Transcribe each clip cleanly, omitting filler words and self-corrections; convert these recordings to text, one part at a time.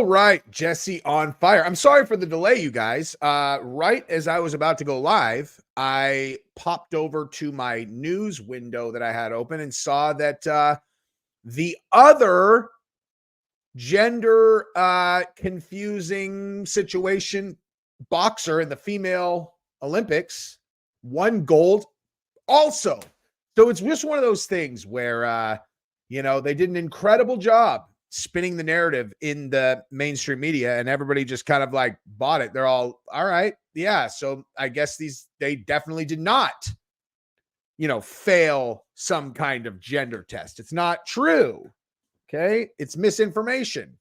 All right, Jesse on fire. I'm sorry for the delay, you guys. Right as I was about to go live, I popped over to my news window that I had open and saw that the other gender confusing situation boxer in the female Olympics won gold also. So it's just one of those things where, they did an incredible job spinning the narrative in the mainstream media and everybody just kind of like bought it. They're all right. Yeah. So I guess they definitely did not, fail some kind of gender test. It's not true. Okay. It's misinformation.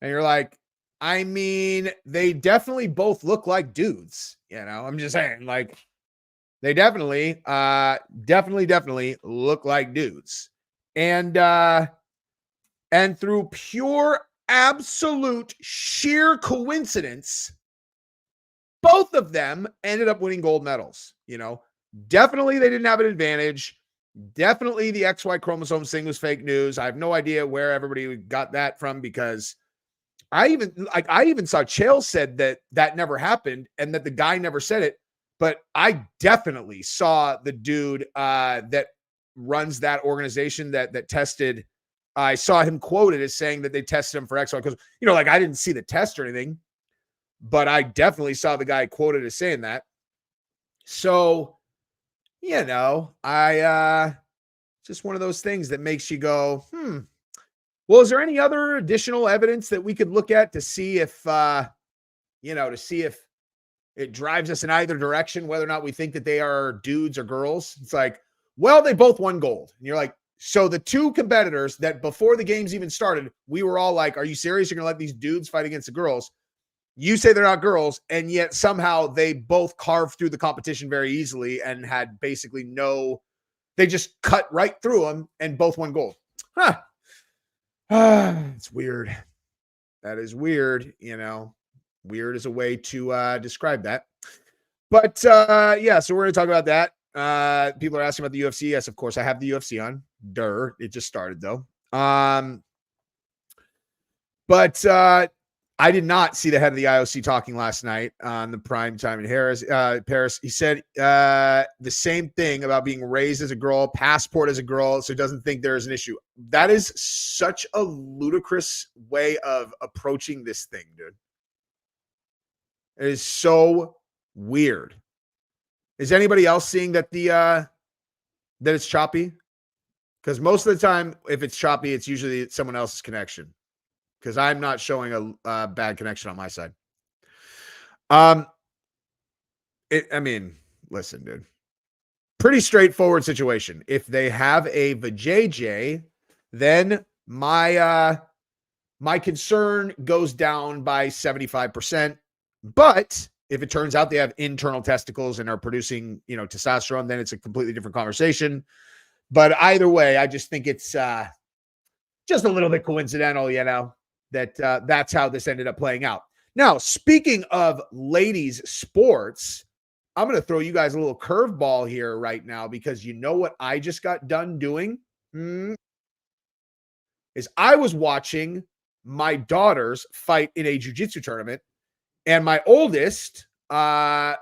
And you're like, I mean, they definitely both look like dudes. I'm just saying, like, they definitely look like dudes. And through pure, absolute, sheer coincidence, both of them ended up winning gold medals. Definitely they didn't have an advantage. Definitely the XY chromosomes thing was fake news. I have no idea where everybody got that from, because I even saw Chael said that never happened and that the guy never said it. But I definitely saw the dude that runs that organization that tested. I saw him quoted as saying that they tested him for XY, because, I didn't see the test or anything, but I definitely saw the guy quoted as saying that. So, just one of those things that makes you go, well, is there any other additional evidence that we could look at to see if, it drives us in either direction, whether or not we think that they are dudes or girls? It's like, well, they both won gold. And you're like, so the two competitors that before the games even started, we were all like, are you serious? You're going to let these dudes fight against the girls? You say they're not girls, and yet somehow they both carved through the competition very easily and had basically they just cut right through them and both won gold. Huh. It's weird. That is weird, Weird is a way to describe that. But yeah, so we're going to talk about that. People are asking about the UFC. Yes, of course, I have the UFC on. It just started, though. But I did not see the head of the IOC talking last night on the prime time in Paris. He said the same thing about being raised as a girl, passport as a girl, so doesn't think there is an issue. That is such a ludicrous way of approaching this thing, dude. It is so weird. Is anybody else seeing that that it's choppy? Because most of the time, if it's choppy, it's usually someone else's connection. Because I'm not showing a bad connection on my side. Listen, dude. Pretty straightforward situation. If they have a vajayjay, then my concern goes down by 75%. But if it turns out they have internal testicles and are producing, testosterone, then it's a completely different conversation. But either way, I just think it's just a little bit coincidental, that that's how this ended up playing out. Now, speaking of ladies sports, I'm going to throw you guys a little curveball here right now, because you know what I just got done doing? Is I was watching my daughters fight in a jiu-jitsu tournament, and my oldest fought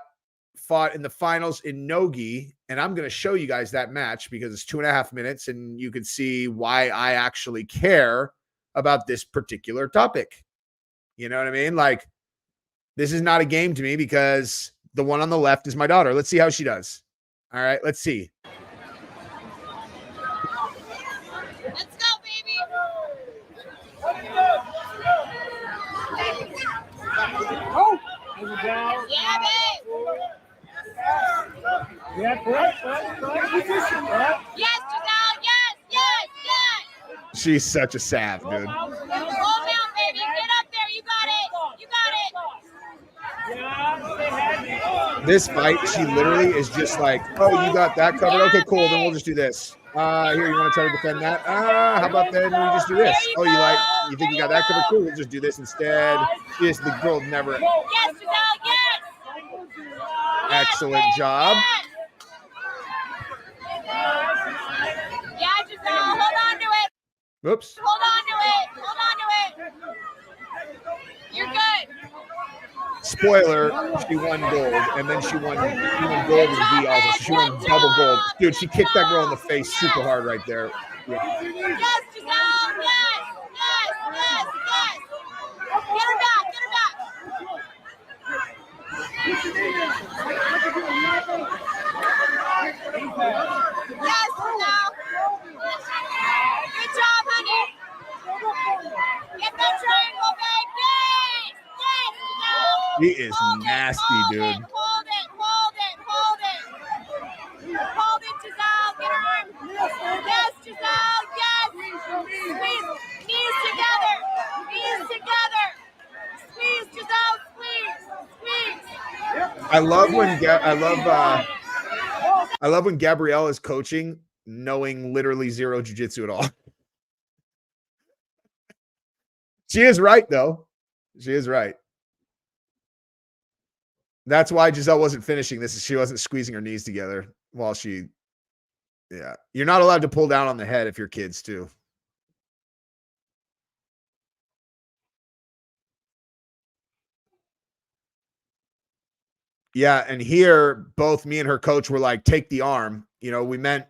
in the finals in Nogi, and I'm going to show you guys that match because it's 2.5 minutes, and you can see why I actually care about this particular topic. You know what I mean? Like, this is not a game to me, because the one on the left is my daughter. Let's see how she does. All right, let's see. Let's go, baby. Oh, Yeah, babe. yeah, correct. Yes, Giselle. Yes. She's such a sav, dude. Roll down, baby. Get up there. You got it. This fight, she literally is just like, oh, you got that covered? Okay, cool. Then we'll just do this. Here, you want to try to defend that? How about then we just do this? Oh, you think you got that covered? Cool. We'll just do this instead. Yes, the girl never. Yes, Giselle. Yes. Excellent job. Yeah, Giselle. Hold on to it. Oops. Hold on to it. You're good. Spoiler, she won gold, and then she won gold in V also. So she won double gold. Dude, she kicked that girl in the face super hard right there. Yeah. Yes, Giselle. Yes. Get her back. Yes, Giselle. Good job, honey. Get that triangle, babe. Yes, Giselle. He is nasty, dude. Hold it, Giselle. Get her arm. Yes, Giselle. Yes. Squeeze. Knees together. Squeeze, Giselle. Squeeze. I love when Gabrielle is coaching, knowing literally zero jiu-jitsu at all. She is right, though. She is right. That's why Giselle wasn't finishing this. She wasn't squeezing her knees together while she, yeah. You're not allowed to pull down on the head if you're kids, too. Yeah, and here, both me and her coach were like, take the arm. You know, we meant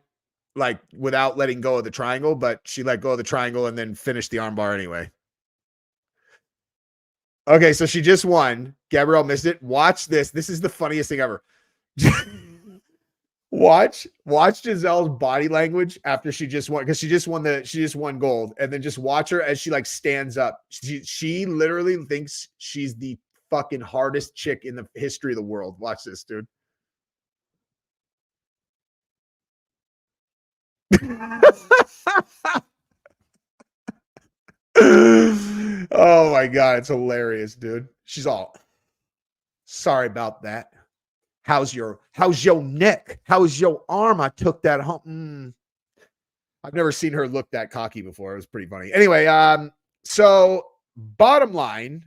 like without letting go of the triangle, but she let go of the triangle and then finished the arm bar anyway. Okay, so she just won. Gabrielle missed it. Watch this. This is the funniest thing ever. Watch Giselle's body language after she just won, because she just won gold, and then just watch her as she like stands up. She literally thinks she's the fucking hardest chick in the history of the world. Watch this, dude. Oh my god, it's hilarious, dude. She's all sorry about that. How's your neck? How's your arm? I took that home. I've never seen her look that cocky before. It was pretty funny. Anyway, so bottom line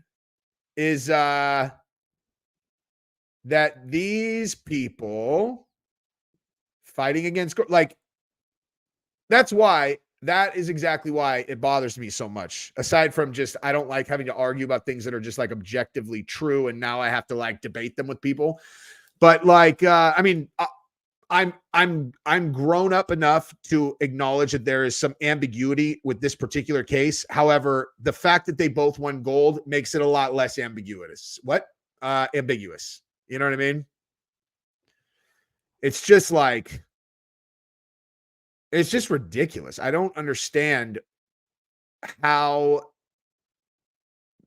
is that these people fighting against, like, that is exactly why it bothers me so much. Aside from just, I don't like having to argue about things that are just like objectively true, and now I have to like debate them with people. But like, I mean, I'm grown up enough to acknowledge that there is some ambiguity with this particular case. However, the fact that they both won gold makes it a lot less ambiguous. Ambiguous. You know what I mean? It's just like, it's just ridiculous. I don't understand how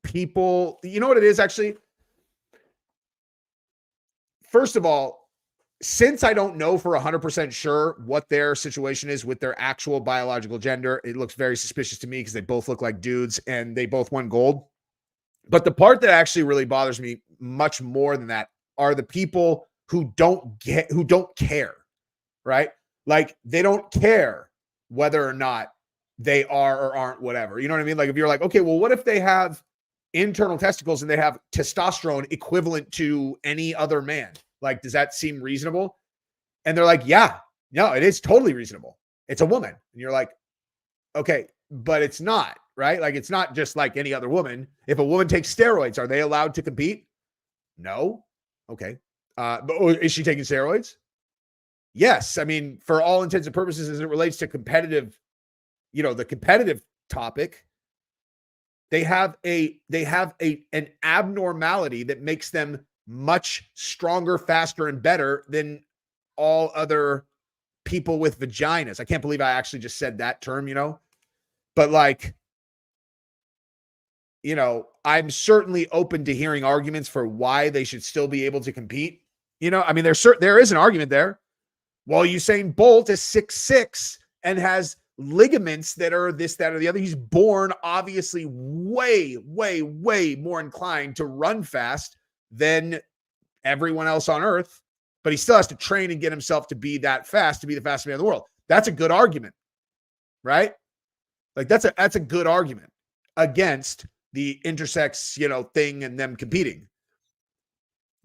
people, you know what it is actually? First of all, since I don't know for 100% sure what their situation is with their actual biological gender, it looks very suspicious to me because they both look like dudes and they both won gold. But the part that actually really bothers me much more than that are the people who don't care, right? Like, they don't care whether or not they are or aren't whatever. You know what I mean? Like, if you're like, okay, well, what if they have internal testicles and they have testosterone equivalent to any other man? Like, does that seem reasonable? And they're like, yeah, no, it is totally reasonable. It's a woman. And you're like, okay, but it's not, right? Like, it's not just like any other woman. If a woman takes steroids, are they allowed to compete? No. Okay. But is she taking steroids? Yes. I mean, for all intents and purposes, as it relates to competitive, the competitive topic, they have an abnormality that makes them much stronger, faster, and better than all other people with vaginas. I can't believe I actually just said that term, but like, I'm certainly open to hearing arguments for why they should still be able to compete. I mean, there is an argument there. Well, Usain Bolt is 6'6" and has ligaments that are this, that, or the other. He's born obviously way, way, way more inclined to run fast than everyone else on earth, but he still has to train and get himself to be that fast, to be the fastest man in the world. That's a good argument, right? Like, that's a good argument against the intersex, thing and them competing.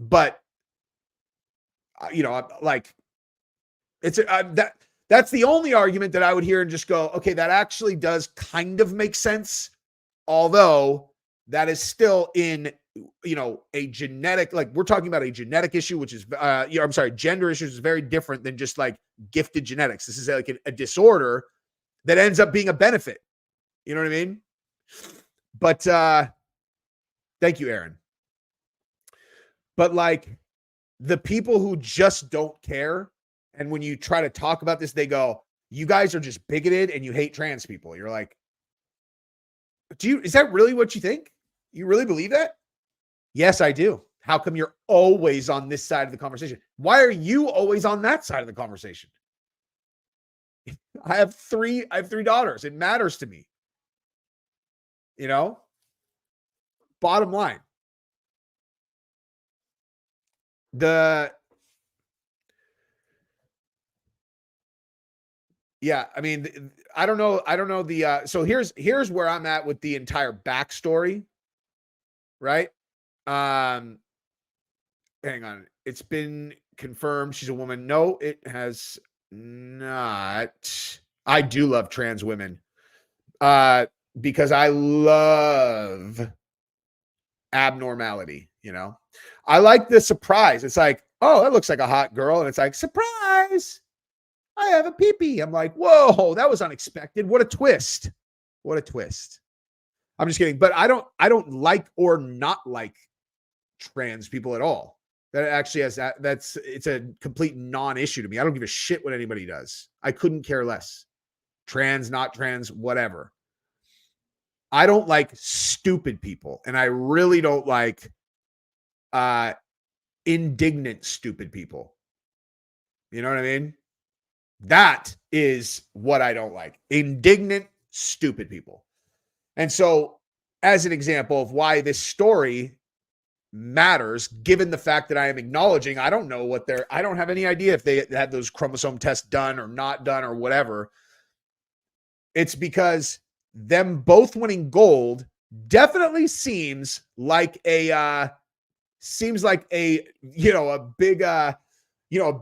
But, like, it's that's the only argument that I would hear and just go, okay, that actually does kind of make sense. Although that is still in, a genetic, like we're talking about a genetic issue, which is, I'm sorry, gender issues is very different than just like gifted genetics. This is like a disorder that ends up being a benefit. You know what I mean? But thank you, Aaron. But like the people who just don't care, and when you try to talk about this, they go, you guys are just bigoted and you hate trans people. You're like, is that really what you think? You really believe that? Yes, I do. How come you're always on this side of the conversation? Why are you always on that side of the conversation? I have three daughters. It matters to me. Bottom line. Yeah, I mean, I don't know the so here's where I'm at with the entire backstory, right? Hang on. It's been confirmed she's a woman. No, it has not. I do love trans women. Because I love abnormality, I like the surprise. It's like, oh, that looks like a hot girl. And it's like, surprise, I have a pee-pee. I'm like, whoa, that was unexpected. What a twist. What a twist. I'm just kidding. But I don't like or not like trans people at all. That actually has it's a complete non-issue to me. I don't give a shit what anybody does. I couldn't care less. Trans, not trans, whatever. I don't like stupid people, and I really don't like indignant stupid people. You know what I mean? That is what I don't like. Indignant, stupid people. And so, as an example of why this story matters, given the fact that I am acknowledging, I don't have any idea if they had those chromosome tests done or not done or whatever. It's because them both winning gold definitely seems like a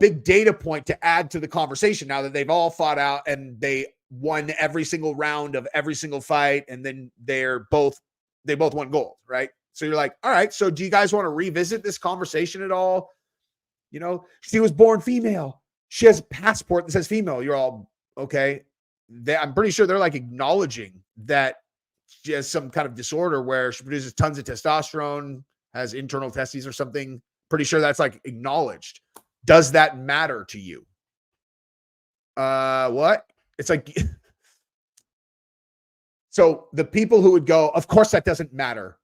big data point to add to the conversation now that they've all fought out and they won every single round of every single fight, and then they both won gold, right? So you're like, all right, so do you guys want to revisit this conversation at all? She was born female. She has a passport that says female. You're all okay. I'm pretty sure they're like acknowledging that she has some kind of disorder where she produces tons of testosterone, has internal testes or something. Pretty sure that's like acknowledged. Does that matter to you? What? It's like, so the people who would go, of course that doesn't matter.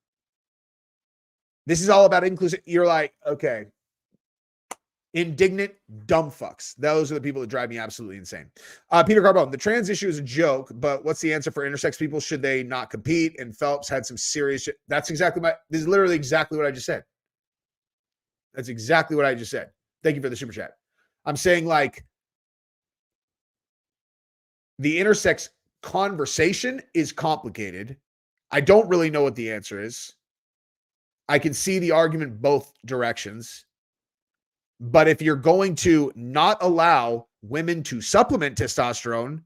This is all about inclusive. You're like, okay. Indignant, dumb fucks. Those are the people that drive me absolutely insane. Peter Carbone, the trans issue is a joke, but what's the answer for intersex people? Should they not compete? And Phelps had some serious shit. This is literally exactly what I just said. That's exactly what I just said. Thank you for the super chat. I'm saying, like, the intersex conversation is complicated. I don't really know what the answer is. I can see the argument both directions. But if you're going to not allow women to supplement testosterone,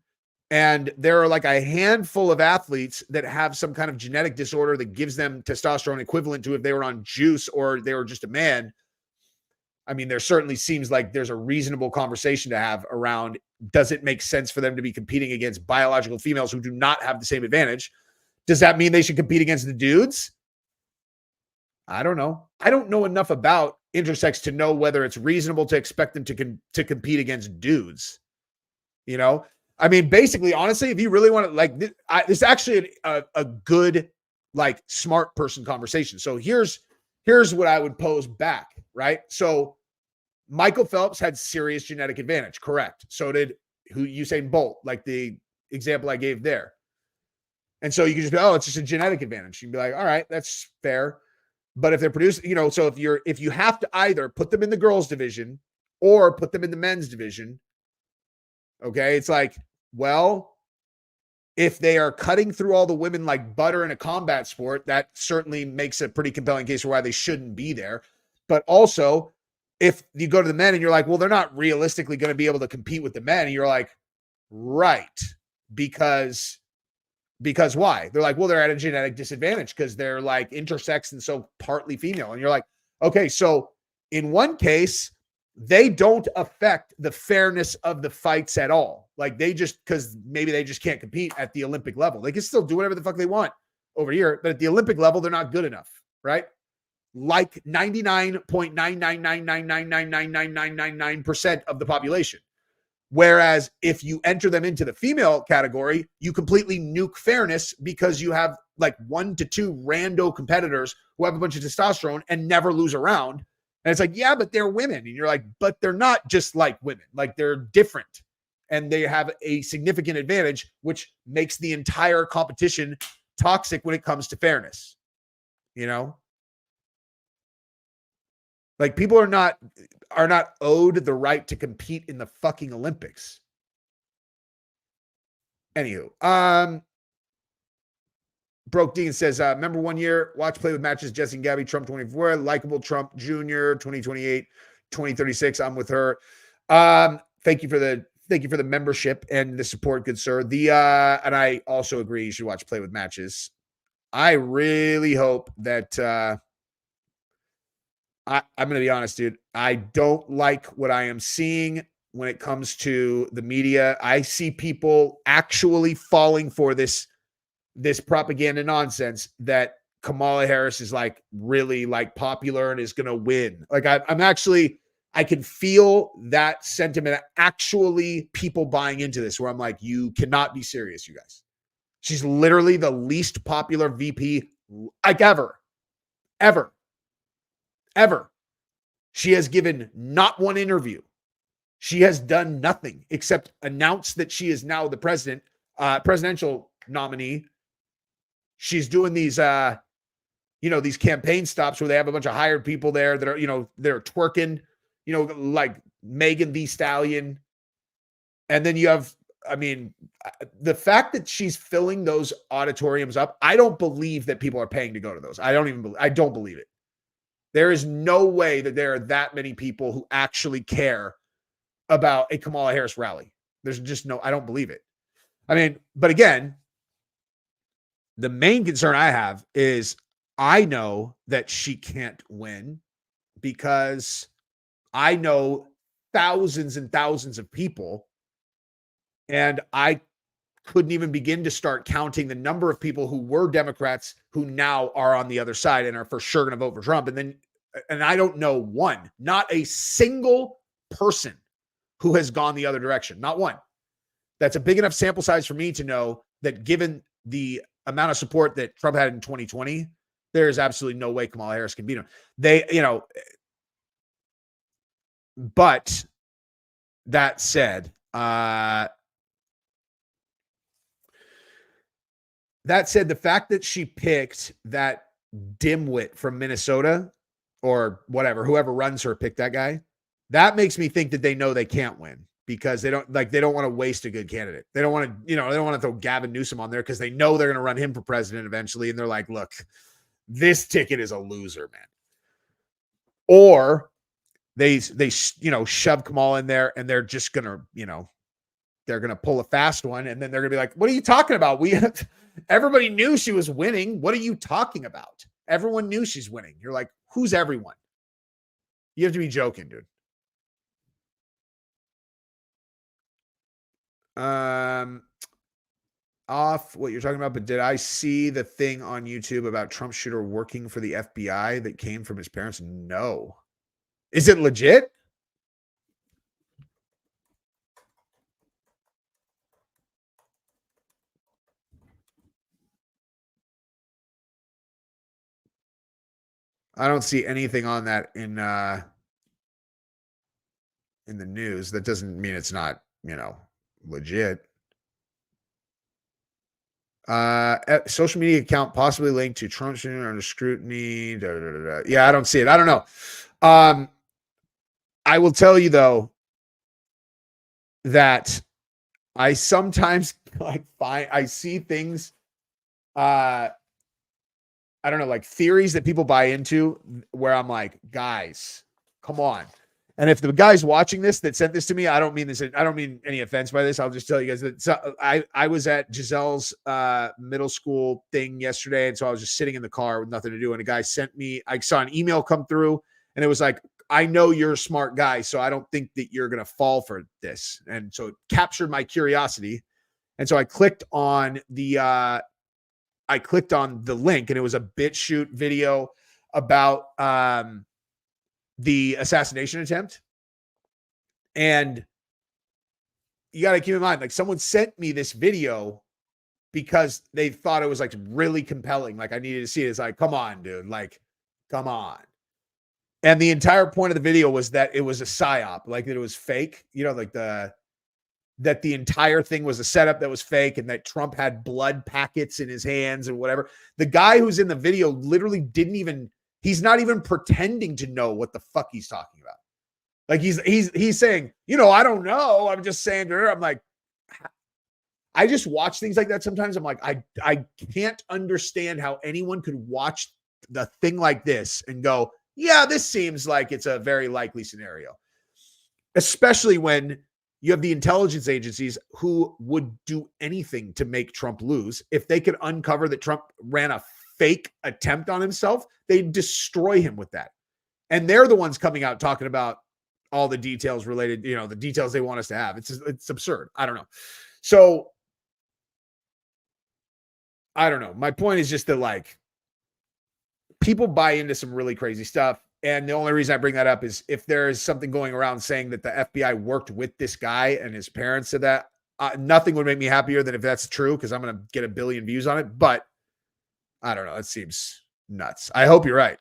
and there are like a handful of athletes that have some kind of genetic disorder that gives them testosterone equivalent to if they were on juice or they were just a man, I mean, there certainly seems like there's a reasonable conversation to have around, does it make sense for them to be competing against biological females who do not have the same advantage? Does that mean they should compete against the dudes? I don't know. I don't know enough about intersex to know whether it's reasonable to expect them to compete against dudes. I mean, basically, honestly, if you really want to, like, this is actually a good, like, smart person conversation. So here's what I would pose back, right? So Michael Phelps had serious genetic advantage, correct? So did Usain Bolt, like the example I gave there. And so you can just be, oh, it's just a genetic advantage. You can be like, all right, that's fair. But if they're producing, so if you have to either put them in the girls division or put them in the men's division, okay, it's like, well, if they are cutting through all the women like butter in a combat sport, that certainly makes a pretty compelling case for why they shouldn't be there. But also, if you go to the men and you're like, well, they're not realistically going to be able to compete with the men, and you're like, right, because Because why? They're like, well, they're at a genetic disadvantage because they're like intersex and so partly female. And you're like, okay, so in one case, they don't affect the fairness of the fights at all. Like they just, because maybe they just can't compete at the Olympic level. They can still do whatever the fuck they want over here, but at the Olympic level, they're not good enough, right? Like 99.99999999999% of the population. Whereas if you enter them into the female category, you completely nuke fairness because you have like 1 to 2 rando competitors who have a bunch of testosterone and never lose a round. And it's like, yeah, but they're women. And you're like, but they're not just like women. Like they're different and they have a significant advantage, which makes the entire competition toxic when it comes to fairness. You know? Like people are not owed the right to compete in the fucking Olympics. Anywho, Broke Dean says, remember one year, watch Play with Matches, Jesse and Gabi, Trump 24, likable Trump Jr. 2028, 2036. I'm with her. Thank you for the membership and the support, good sir. And I also agree you should watch Play with Matches. I really hope that I'm going to be honest, dude. I don't like what I am seeing when it comes to the media. I see people actually falling for this propaganda nonsense that Kamala Harris is like really like popular and is going to win. Like I can feel that sentiment, actually people buying into this where I'm like, you cannot be serious, you guys. She's literally the least popular VP like ever. She has given not one interview. She has done nothing except announce that she is now the presidential nominee. She's doing these, these campaign stops where they have a bunch of hired people there that are, they're twerking, like Megan Thee Stallion. And then you have, the fact that she's filling those auditoriums up, I don't believe that people are paying to go to those. I don't believe it. There is no way that there are that many people who actually care about a Kamala Harris rally. There's just I don't believe it. But again, the main concern I have is I know that she can't win because I know thousands and thousands of people, and I couldn't even begin to start counting the number of people who were Democrats who now are on the other side and are for sure going to vote for Trump. And I don't know not a single person who has gone the other direction. Not one. That's a big enough sample size for me to know that given the amount of support that Trump had in 2020, there is absolutely no way Kamala Harris can beat him. But that said, the fact that she picked that dimwit from Minnesota or whatever, whoever runs her picked that guy, that makes me think that they know they can't win because they don't want to waste a good candidate. They don't want to, they don't want to throw Gavin Newsom on there because they know they're going to run him for president eventually. And they're like, look, this ticket is a loser, man. Or they shove Kamala in there and they're just going to, they're going to pull a fast one. And then they're going to be like, what are you talking about? Everybody knew she was winning. What are you talking about? Everyone knew she's winning. You're like, who's everyone? You have to be joking, dude. Off what you're talking about, but did I see the thing on YouTube about Trump shooter working for the FBI that came from his parents? No. Is it legit? I don't see anything on that in the news. That doesn't mean it's not, legit. Social media account possibly linked to Trump under scrutiny. Yeah, I don't see it. I don't know. I will tell you though that I sometimes I see things. I don't know, like theories that people buy into where I'm like, guys, come on. And if the guy's watching this that sent this to me, I don't mean any offense by this. I'll just tell you guys that I was at Giselle's middle school thing yesterday. And so I was just sitting in the car with nothing to do. And a guy sent me, I saw an email come through and it was like, I know you're a smart guy, so I don't think that you're going to fall for this. And so it captured my curiosity. And so I clicked on the link and it was a BitChute video about the assassination attempt. And you got to keep in mind, like, someone sent me this video because they thought it was like really compelling. Like, I needed to see it. It's like, come on, dude. Like, come on. And the entire point of the video was that it was a psyop, like that it was fake, like that the entire thing was a setup that was fake and that Trump had blood packets in his hands and whatever. The guy who's in the video literally he's not even pretending to know what the fuck he's talking about. Like he's saying, I don't know. I'm just saying to her, I'm like, I just watch things like that. Sometimes I'm like, I can't understand how anyone could watch the thing like this and go, yeah, this seems like it's a very likely scenario, especially when you have the intelligence agencies who would do anything to make Trump lose. If they could uncover that Trump ran a fake attempt on himself, they'd destroy him with that. And they're the ones coming out talking about all the details related, the details they want us to have. It's absurd. I don't know. So I don't know. My point is just that, like, people buy into some really crazy stuff. And the only reason I bring that up is if there is something going around saying that the FBI worked with this guy and his parents said that, nothing would make me happier than if that's true, because I'm going to get a billion views on it. But I don't know. It seems nuts. I hope you're right.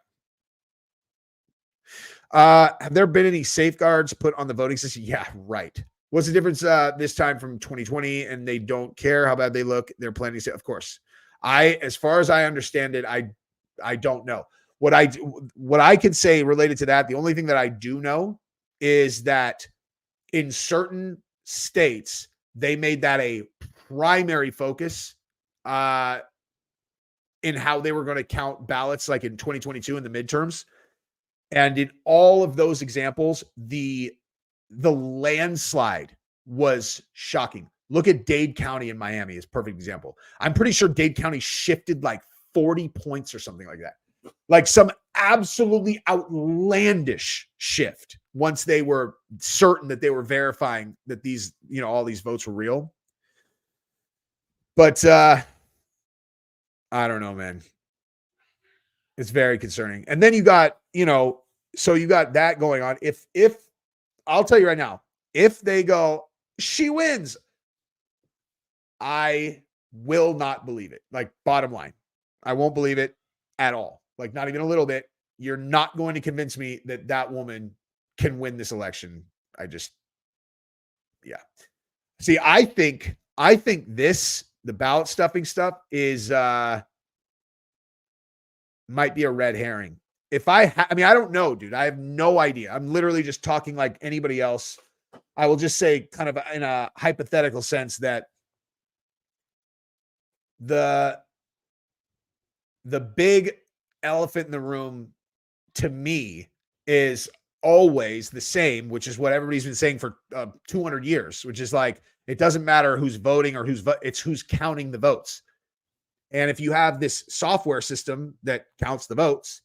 Have there been any safeguards put on the voting system? Yeah, right. What's the difference this time from 2020? And they don't care how bad they look. They're planning to, of course. As far as I understand it, I don't know. What I can say related to that, the only thing that I do know is that in certain states, they made that a primary focus in how they were going to count ballots, like in 2022 in the midterms. And in all of those examples, the landslide was shocking. Look at Dade County in Miami is a perfect example. I'm pretty sure Dade County shifted like 40 points or something like that. Like some absolutely outlandish shift once they were certain that they were verifying that these, all these votes were real. But I don't know, man. It's very concerning. And then you got, so you got that going on. If I'll tell you right now, if they go, she wins, I will not believe it. Like, bottom line, I won't believe it at all. Like, not even a little bit. You're not going to convince me that that woman can win this election. Yeah. See, I think the ballot stuffing stuff is, might be a red herring. If I don't know, dude. I have no idea. I'm literally just talking like anybody else. I will just say, kind of in a hypothetical sense, that the big elephant in the room to me is always the same, which is what everybody's been saying for 200 years, which is like, it doesn't matter who's voting or it's who's counting the votes. And if you have this software system that counts the votes,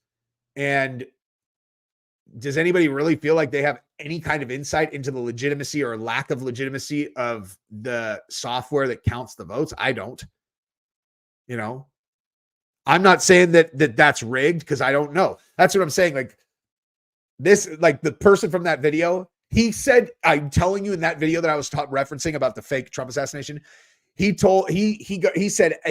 and does anybody really feel like they have any kind of insight into the legitimacy or lack of legitimacy of the software that counts the votes? I don't. I'm not saying that that's rigged, because I don't know. That's what I'm saying. Like this, like the person from that video, he said, I'm telling you in that video that I was referencing about the fake Trump assassination, he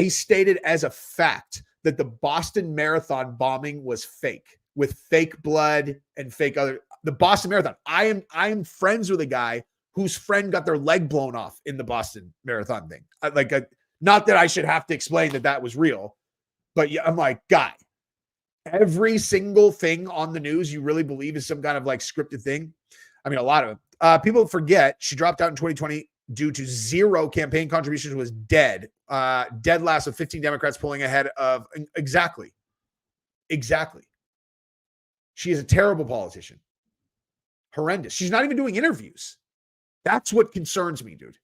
stated as a fact that the Boston Marathon bombing was fake, with fake blood and the Boston Marathon. I am friends with a guy whose friend got their leg blown off in the Boston Marathon thing. Not that I should have to explain that was real, but yeah, I'm like, guy, every single thing on the news you really believe is some kind of like scripted thing. I mean, a lot of it. People forget she dropped out in 2020 due to zero campaign contributions, was dead. Dead last of 15 Democrats pulling ahead of exactly. She is a terrible politician. horrendous. She's not even doing interviews. That's what concerns me, dude.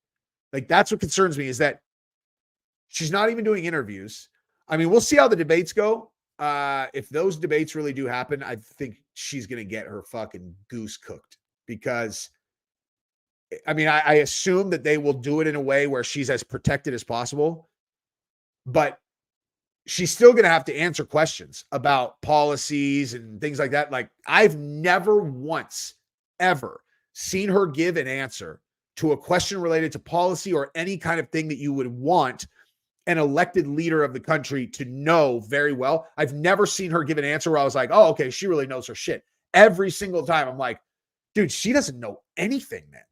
Like, that's what concerns me, is that she's not even doing interviews. I mean, we'll see how the debates go. If those debates really do happen, I think she's going to get her fucking goose cooked, because I mean, I assume that they will do it in a way where she's as protected as possible, but she's still going to have to answer questions about policies and things like that. Like, I've never once ever seen her give an answer to a question related to policy or any kind of thing that you would want an elected leader of the country to know very well. I've never seen her give an answer where I was like, oh, okay, she really knows her shit. Every single time I'm like, dude, she doesn't know anything, man.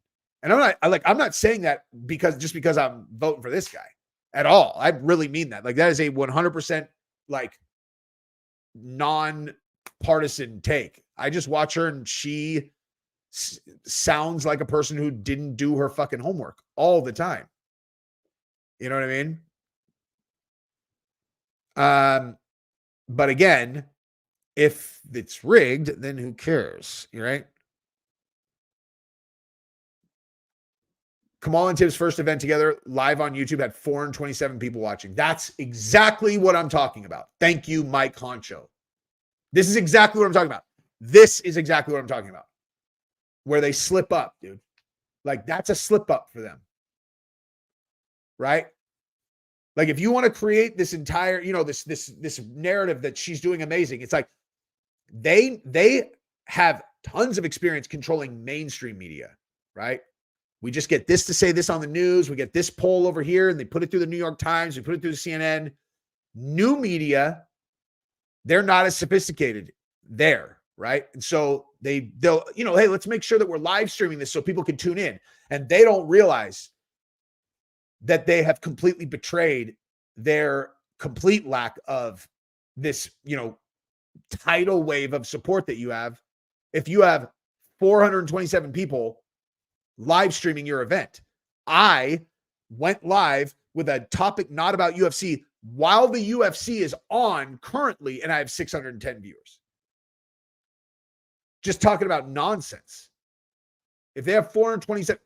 And I'm not saying that because I'm voting for this guy at all. I really mean that. Like, that is a 100% like non-partisan take. I just watch her and she sounds like a person who didn't do her fucking homework all the time. You know what I mean? But again, if it's rigged, then who cares? Right? Kamal and Tim's first event together live on YouTube had 427 people watching. That's exactly what I'm talking about. Thank you, Mike Honcho. This is exactly what I'm talking about. This is exactly what I'm talking about. Where they slip up, dude. Like, that's a slip up for them. Right? Like, if you want to create this entire, you know, this narrative that she's doing amazing, it's like they have tons of experience controlling mainstream media, right? We just get this to say this on the news. We get this poll over here, and they put it through the New York Times. We put it through the CNN. New media, they're not as sophisticated there, right? And so they'll, you know, hey, let's make sure that we're live streaming this so people can tune in. And they don't realize that they have completely betrayed their complete lack of this, you know, tidal wave of support that you have. If you have 427 people live streaming your event. I went live with a topic not about UFC while the UFC is on currently, and I have 610 viewers. Just talking about nonsense. If they have 427,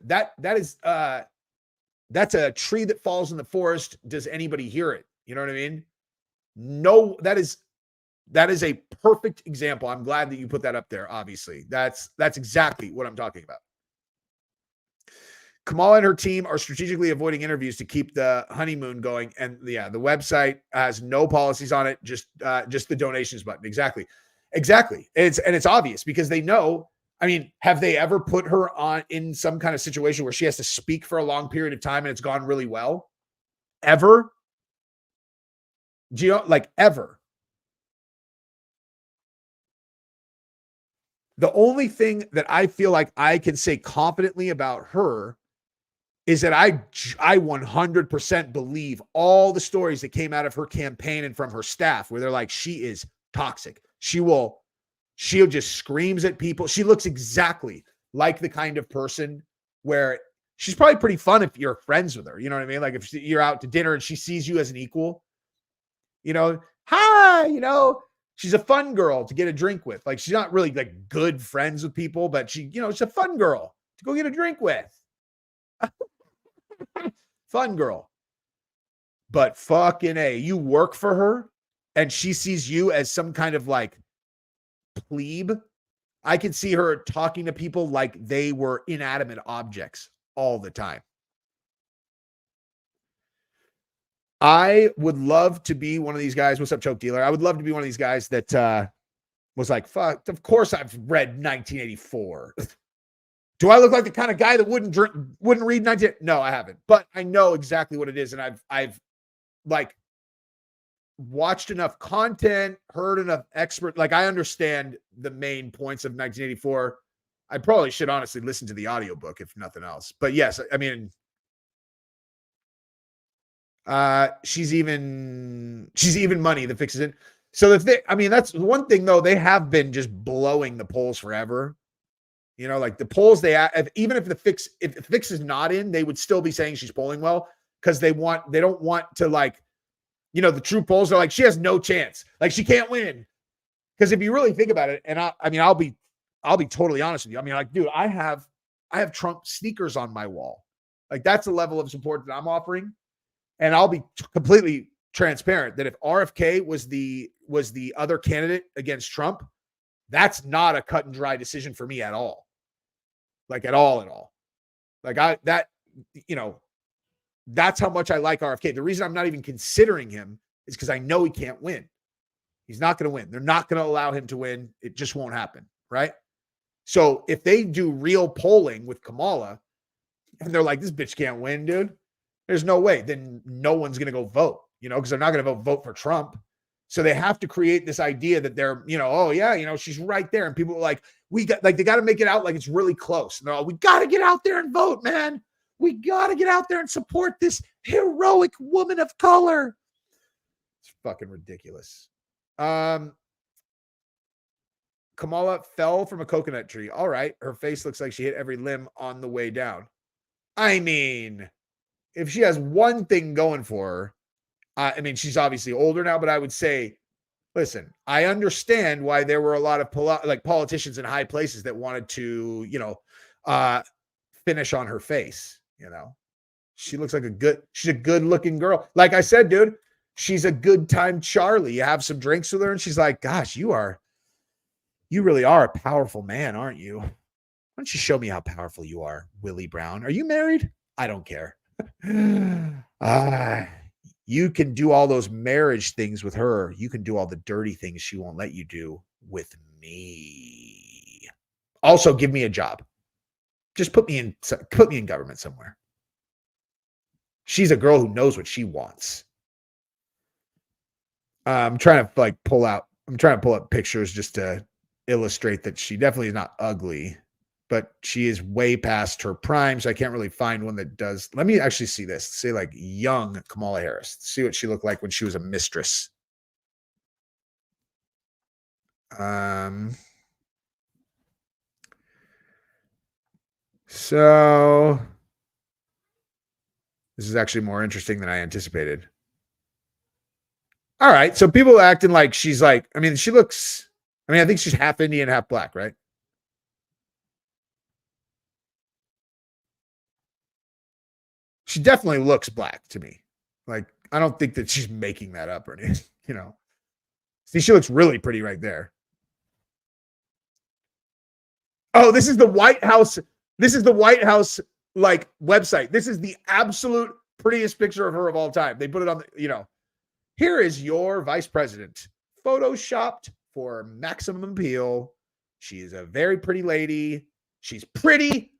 that's a tree that falls in the forest. Does anybody hear it? You know what I mean? No, that is a perfect example. I'm glad that you put that up there. Obviously, that's exactly what I'm talking about. Kamala and her team are strategically avoiding interviews to keep the honeymoon going. And yeah, the website has no policies on it, just the donations button. Exactly. It's obvious because they know. I mean, have they ever put her on in some kind of situation where she has to speak for a long period of time and it's gone really well? Ever? Like ever. The only thing that I feel like I can say confidently about her is that I 100% believe all the stories that came out of her campaign and from her staff where they're like, she is toxic. She'll just screams at people. She looks exactly like the kind of person where she's probably pretty fun if you're friends with her. You know what I mean? Like if you're out to dinner and she sees you as an equal, you know, hi, you know, she's a fun girl to get a drink with. Like she's not really like good friends with people, but she, you know, she's a fun girl to go get a drink with. Fun girl. But fucking A, you work for her and she sees you as some kind of like plebe. I can see her talking to people like they were inanimate objects all the time. I would love to be one of these guys. What's up, Choke Dealer? I would love to be one of these guys that was like, fuck, of course I've read 1984. Do I look like the kind of guy that wouldn't read 19? No, I haven't. But I know exactly what it is. And I've like watched enough content, heard enough expert. Like I understand the main points of 1984. I probably should honestly listen to the audiobook if nothing else. But yes, I mean, she's even money that fixes it. So I mean, that's one thing though. They have been just blowing the polls forever. You know, like the polls even if the fix is not in, they would still be saying she's polling well because they don't want to like, you know, the true polls are like she has no chance, like she can't win. Because if you really think about it, and I'll be I'll be totally honest with you. I mean, like, dude, I have Trump sneakers on my wall. Like, that's the level of support that I'm offering. And I'll be completely transparent that if RFK was the other candidate against Trump, that's not a cut and dry decision for me at all. Like, at all. Like, that's how much I like RFK. The reason I'm not even considering him is because I know he can't win. He's not going to win. They're not going to allow him to win. It just won't happen, right? So if they do real polling with Kamala and they're like, this bitch can't win, dude, there's no way. Then no one's going to go vote, because they're not going to vote for Trump. So they have to create this idea that they're, oh yeah, she's right there. And people are like, they got to make it out like it's really close. And they're all, we got to get out there and vote, man. We got to get out there and support this heroic woman of color. It's fucking ridiculous. Kamala fell from a coconut tree. All right. Her face looks like she hit every limb on the way down. I mean, if she has one thing going for her, I mean, she's obviously older now, but I would say, listen, I understand why there were a lot of politicians in high places that wanted to, finish on her face. She looks like she's a good looking girl. Like I said, dude, she's a good time Charlie. You have some drinks with her and she's like, gosh, you really are a powerful man, aren't you? Why don't you show me how powerful you are, Willie Brown? Are you married? I don't care. You can do all those marriage things with her. You can do all the dirty things she won't let you do with me. Also, give me a job. Just put me in government somewhere. She's a girl who knows what she wants. I'm trying to pull up pictures just to illustrate that she definitely is not ugly, but she is way past her prime. So I can't really find one that does. Let me actually see this. Say young Kamala Harris. See what she looked like when she was a mistress. So this is actually more interesting than I anticipated. All right. So people acting like she's I think she's half Indian, half black, right? She definitely looks black to me. I don't think that she's making that up or anything, See, she looks really pretty right there. Oh, this is the White House. This is the White House website. This is the absolute prettiest picture of her of all time. They put it on here is your vice president, photoshopped for maximum appeal. She is a very pretty lady. She's pretty.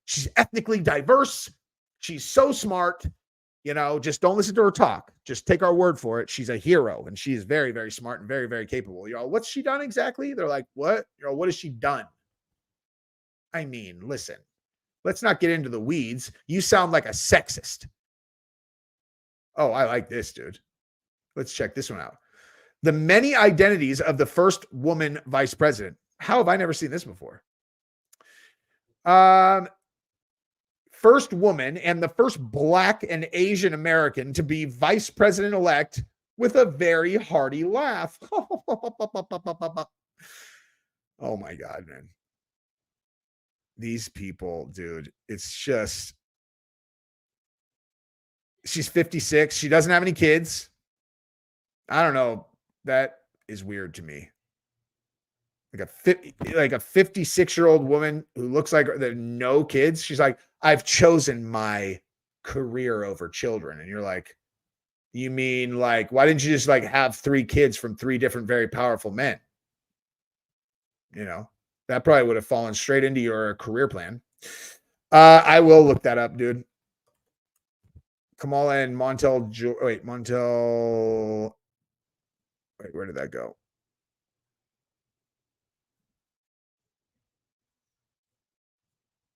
She's ethnically diverse. She's so smart. Just don't listen to her talk. Just take our word for it. She's a hero, and she is very, very smart and very, very capable. What's she done exactly? They're like, what? What has she done? I mean, listen, let's not get into the weeds. You sound like a sexist. Oh, I like this, dude. Let's check this one out. The many identities of the first woman vice president. How have I never seen this before? First woman and the first Black and Asian American to be vice president-elect with a very hearty laugh. Oh my God, man. These people, dude, it's just, she's 56. She doesn't have any kids. I don't know. That is weird to me. Like a 56-year-old woman who looks like there are no kids. She's like, I've chosen my career over children. And you're like, you mean why didn't you just have 3 kids from 3 different, very powerful men? That probably would have fallen straight into your career plan. I will look that up, dude. Kamala and Montel. Wait, where did that go?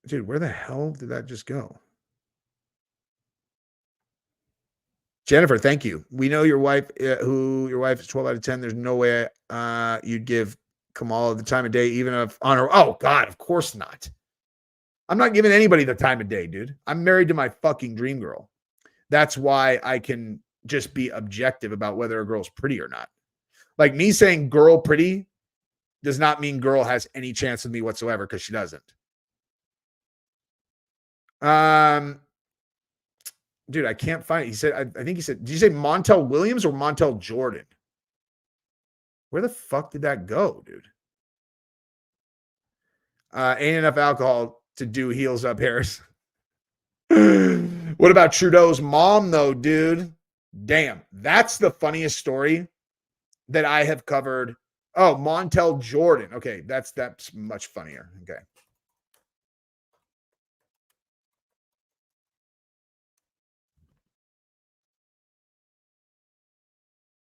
Dude, where the hell did that just go? Jennifer, thank you. We know your wife is 12 out of 10. There's no way you'd give Kamala the time of day, even if on her. Oh God, of course not. I'm not giving anybody the time of day, dude. I'm married to my fucking dream girl. That's why I can just be objective about whether a girl's pretty or not. Me saying girl pretty does not mean girl has any chance with me whatsoever, because she doesn't. Dude, I can't find it. He said, I think he said, did you say Montel Williams or Montel Jordan? Where the fuck did that go, dude? Ain't enough alcohol to do heels up, Harris. What about Trudeau's mom, though, dude? Damn, that's the funniest story that I have covered. Oh, Montel Jordan. Okay, that's much funnier. Okay.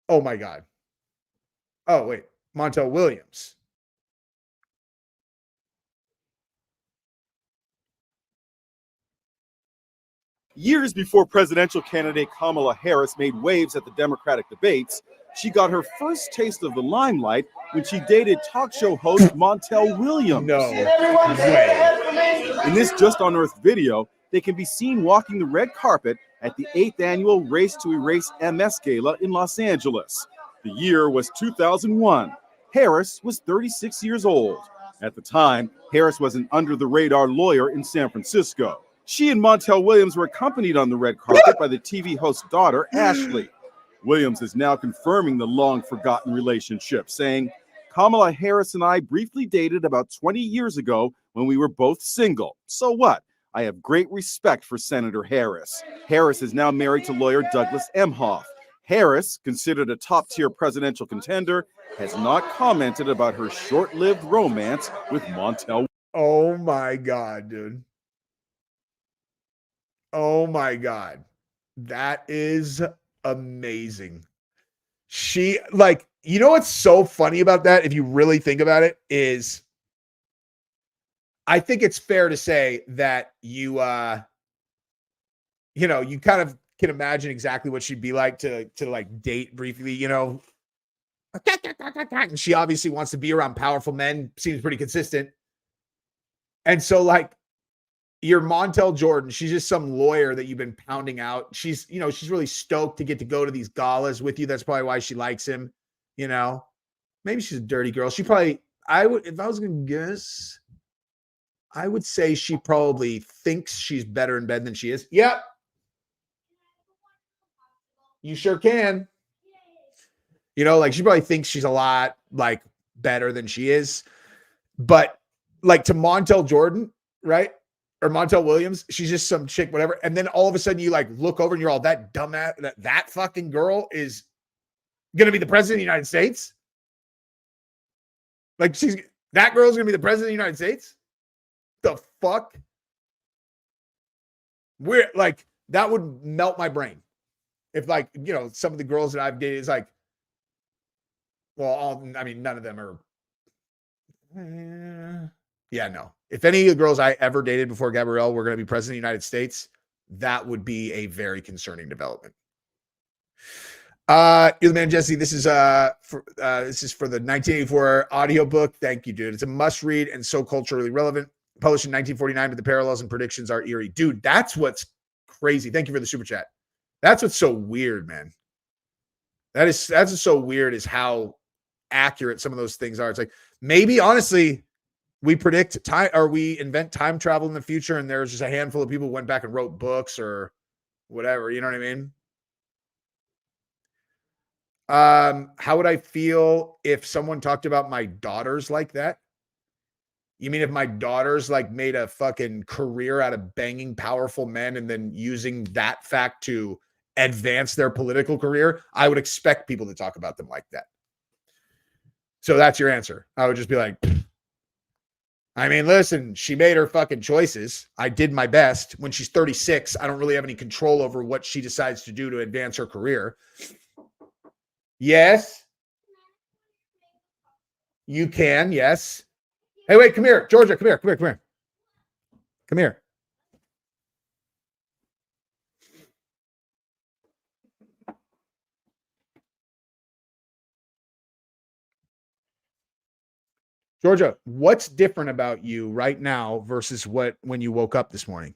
Oh my God. Oh, wait. Montel Williams. Years before presidential candidate Kamala Harris made waves at the Democratic debates, she got her first taste of the limelight when she dated talk show host Montel Williams. No way. In this Just Unearthed video, they can be seen walking the red carpet at the 8th annual Race to Erase MS Gala in Los Angeles. The year was 2001. Harris was 36 years old. At the time, Harris was an under-the-radar lawyer in San Francisco. She and Montel Williams were accompanied on the red carpet by the TV host's daughter, Ashley. Williams is now confirming the long-forgotten relationship, saying, Kamala Harris and I briefly dated about 20 years ago when we were both single. So what? I have great respect for Senator Harris. Harris is now married to lawyer Douglas Emhoff. Harris, considered a top-tier presidential contender, has not commented about her short-lived romance with Montel. Oh my God, dude. Oh my God. That is amazing. She, like, you know what's so funny about that, if you really think about it, is I think it's fair to say that you kind of can imagine exactly what she'd be like to like date briefly, and she obviously wants to be around powerful men, seems pretty consistent. And so, like, your Montel Jordan, she's just some lawyer that you've been pounding out. She's really stoked to get to go to these galas with you. That's probably why she likes him. Maybe she's a dirty girl. She probably, if I was going to guess, I would say she probably thinks she's better in bed than she is. Yep. You sure can. Like, she probably thinks she's a lot like better than she is. But like, to Montel Jordan, right? Or Montel Williams, she's just some chick, whatever. And then all of a sudden you like look over and you're all, that dumbass, that fucking girl is going to be the president of the United States. Like, that girl's going to be the president of the United States. The fuck? We're like, that would melt my brain. If, like, some of the girls that I've dated is like, well, none of them are. Yeah, no. If any of the girls I ever dated before Gabrielle were going to be president of the United States, that would be a very concerning development. You're the man, Jesse. This is for the 1984 audiobook. Thank you, dude. It's a must read and so culturally relevant. Published in 1949, but the parallels and predictions are eerie. Dude, that's what's crazy. Thank you for the super chat. That's what's so weird, man. That's what's so weird, is how accurate some of those things are. It's like, maybe honestly, we predict time, or we invent time travel in the future, and there's just a handful of people who went back and wrote books or whatever. You know what I mean? How would I feel if someone talked about my daughters like that? You mean if my daughters like made a fucking career out of banging powerful men and then using that fact to advance their political career? I would expect people to talk about them like that. So that's your answer. I would just be like, listen, she made her fucking choices. I did my best. When she's 36, I don't really have any control over what she decides to do to advance her career. Yes. You can, yes. Hey, wait, come here. Georgia, come here. Come here. Georgia, what's different about you right now versus when you woke up this morning?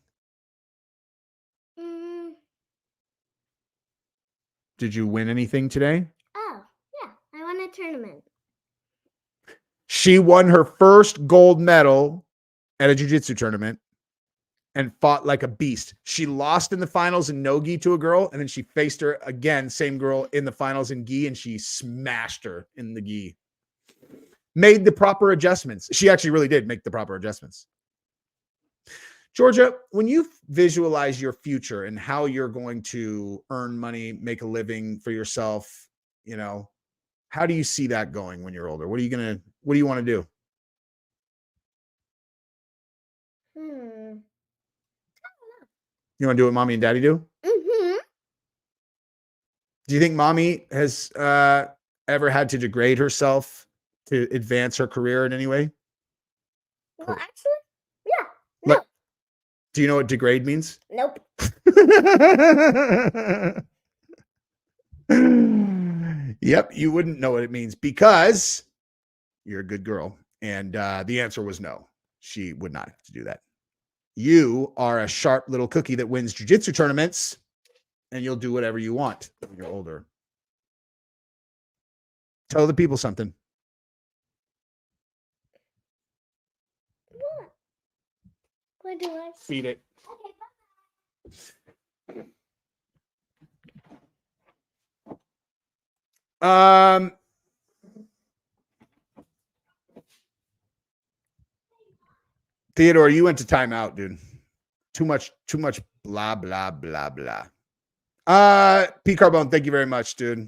Did you win anything today? Oh, yeah. I won a tournament. She won her first gold medal at a jiu-jitsu tournament and fought like a beast. She lost in the finals in no gi to a girl, and then she faced her again, same girl, in the finals in gi, and she smashed her in the gi. Made the proper adjustments. She actually really did make the proper adjustments. Georgia, when you visualize your future and how you're going to earn money, make a living for yourself, you know, how do you see that going when you're older? What do you want to do? You want to do what mommy and daddy do? Mm-hmm. Do you think mommy has ever had to degrade herself to advance her career in any way? Well, actually, yeah. No. Like, do you know what degrade means? Nope. Yep, you wouldn't know what it means because you're a good girl. And the answer was no. She would not have to do that. You are a sharp little cookie that wins jiu-jitsu tournaments, and you'll do whatever you want when you're older. Tell the people something. What do I Feed it. Theodore, you went to timeout, dude. Too much blah, blah, blah, blah. P. Carbone, thank you very much, dude.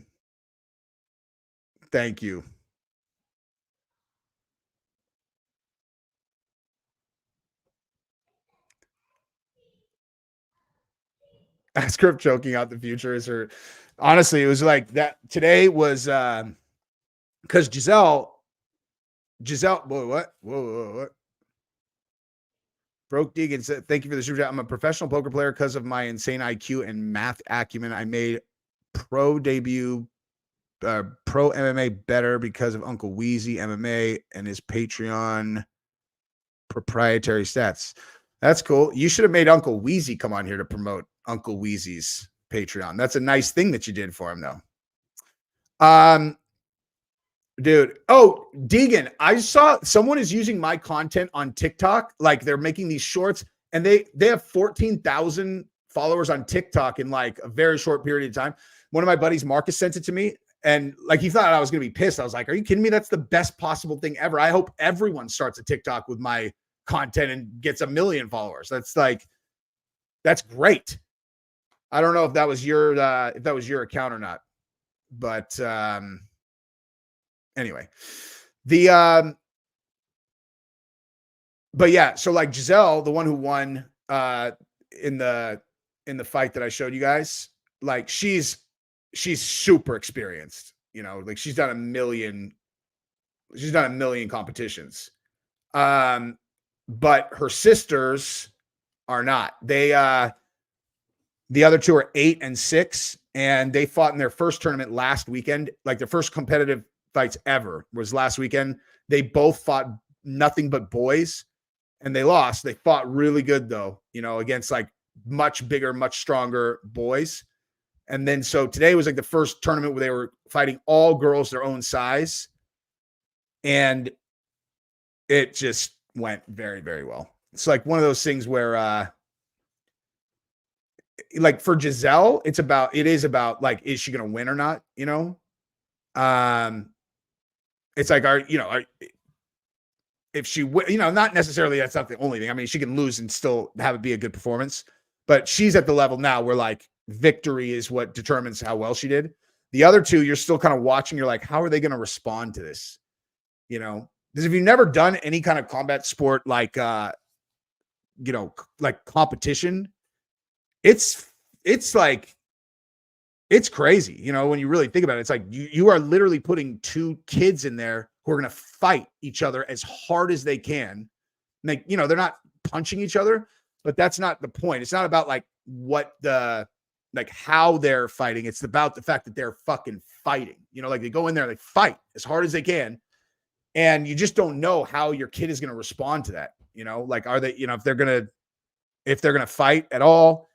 Thank you. Ask her if choking out the future is her. Honestly, it was like that. Today was because Giselle, what? Broke Deegan said, thank you for the super chat. I'm a professional poker player because of my insane IQ and math acumen. I made pro MMA better because of Uncle Wheezy MMA and his Patreon proprietary stats. That's cool. You should have made Uncle Wheezy come on here to promote Uncle Wheezy's Patreon. That's a nice thing that you did for him, though. Dude. Oh, Deegan, I saw someone is using my content on TikTok. Like they're making these shorts and they have 14,000 followers on TikTok in like a very short period of time. One of my buddies, Marcus, sent it to me. And like he thought I was going to be pissed. I was like, are you kidding me? That's the best possible thing ever. I hope everyone starts a TikTok with my content and gets 1 million followers. That's great. I don't know if that was your account or not, but anyway, but yeah, so like Giselle, the one who won in the fight that I showed you guys, like she's super experienced, you know, like she's done a million competitions. But her sisters are not. They the other two are 8 and 6, and they fought in their first tournament last weekend. Like their first competitive fights ever was last weekend. They both fought nothing but boys, and they lost. They fought really good though, you know, against like much bigger, much stronger boys. And then so today was like the first tournament where they were fighting all girls their own size, and it just went very, very well. It's like one of those things where like for Giselle, it is about like, is she going to win or not? You know? It's like, if she, you know, not necessarily, that's not the only thing. I mean, she can lose and still have it be a good performance, but she's at the level now where like victory is what determines how well she did. The other two, you're still kind of watching. You're like, how are they going to respond to this? You know, because if you've never done any kind of combat sport, like, you know, like competition, it's like, it's crazy. You know, when you really think about it, it's like you are literally putting two kids in there who are going to fight each other as hard as they can. Like, you know, they're not punching each other, but that's not the point. It's not about like how they're fighting. It's about the fact that they're fucking fighting. You know, like they go in there, they fight as hard as they can. And you just don't know how your kid is going to respond to that. You know, like, are they, you know, if they're going to fight at all,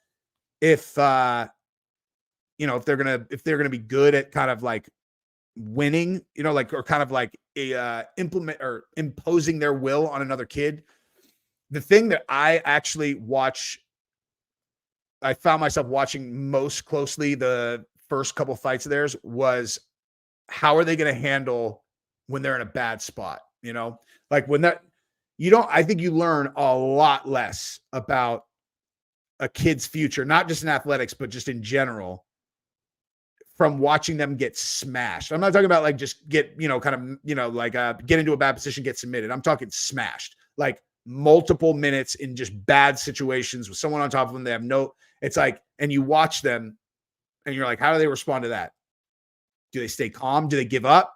if, you know, if they're going to be good at kind of like winning, like, or kind of like a implement or imposing their will on another kid. The thing that I found myself watching most closely the first couple fights of theirs was how are they going to handle when they're in a bad spot? Like when I think you learn a lot less about a kid's future, not just in athletics, but just in general, from watching them get smashed. I'm not talking about like just get, kind of, like get into a bad position, get submitted. I'm talking smashed, like multiple minutes in just bad situations with someone on top of them. They have it's like, and you watch them and you're like, how do they respond to that? Do they stay calm? Do they give up?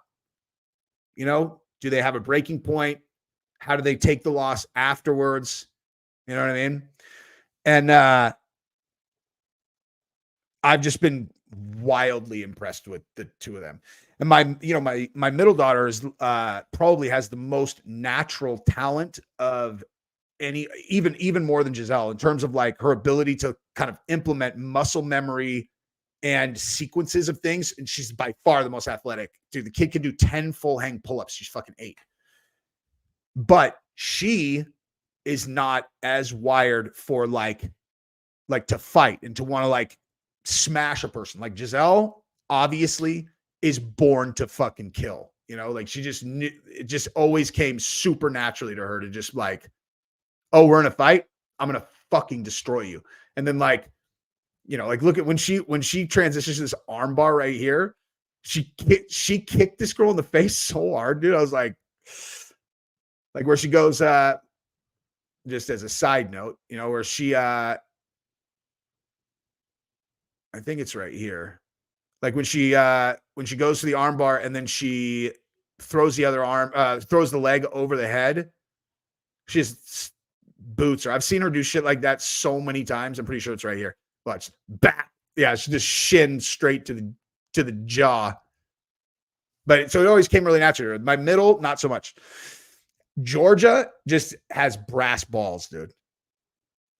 Do they have a breaking point? How do they take the loss afterwards? You know what I mean? And I've just been wildly impressed with the two of them. And my middle daughter is probably has the most natural talent of even more than Giselle in terms of like her ability to kind of implement muscle memory and sequences of things. And she's by far the most athletic. Dude, the kid can do 10 full hang pull-ups. She's fucking 8. But she is not as wired for like to fight and to want to like smash a person. Like Giselle obviously is born to fucking kill, like she just knew, it just always came super naturally to her to just like, oh, we're in a fight, I'm gonna fucking destroy you. And then like, like look at when she transitions to this arm bar right here, she kicked this girl in the face so hard, dude. I was like where she goes, just as a side note, where she I think it's right here. Like when she goes to the arm bar and then she throws the other arm, throws the leg over the head. She just boots her. I've seen her do shit like that so many times. I'm pretty sure it's right here. Watch. Bat. Yeah, she just shin straight to the jaw. But so it always came really natural. My middle, not so much. Georgia just has brass balls, dude.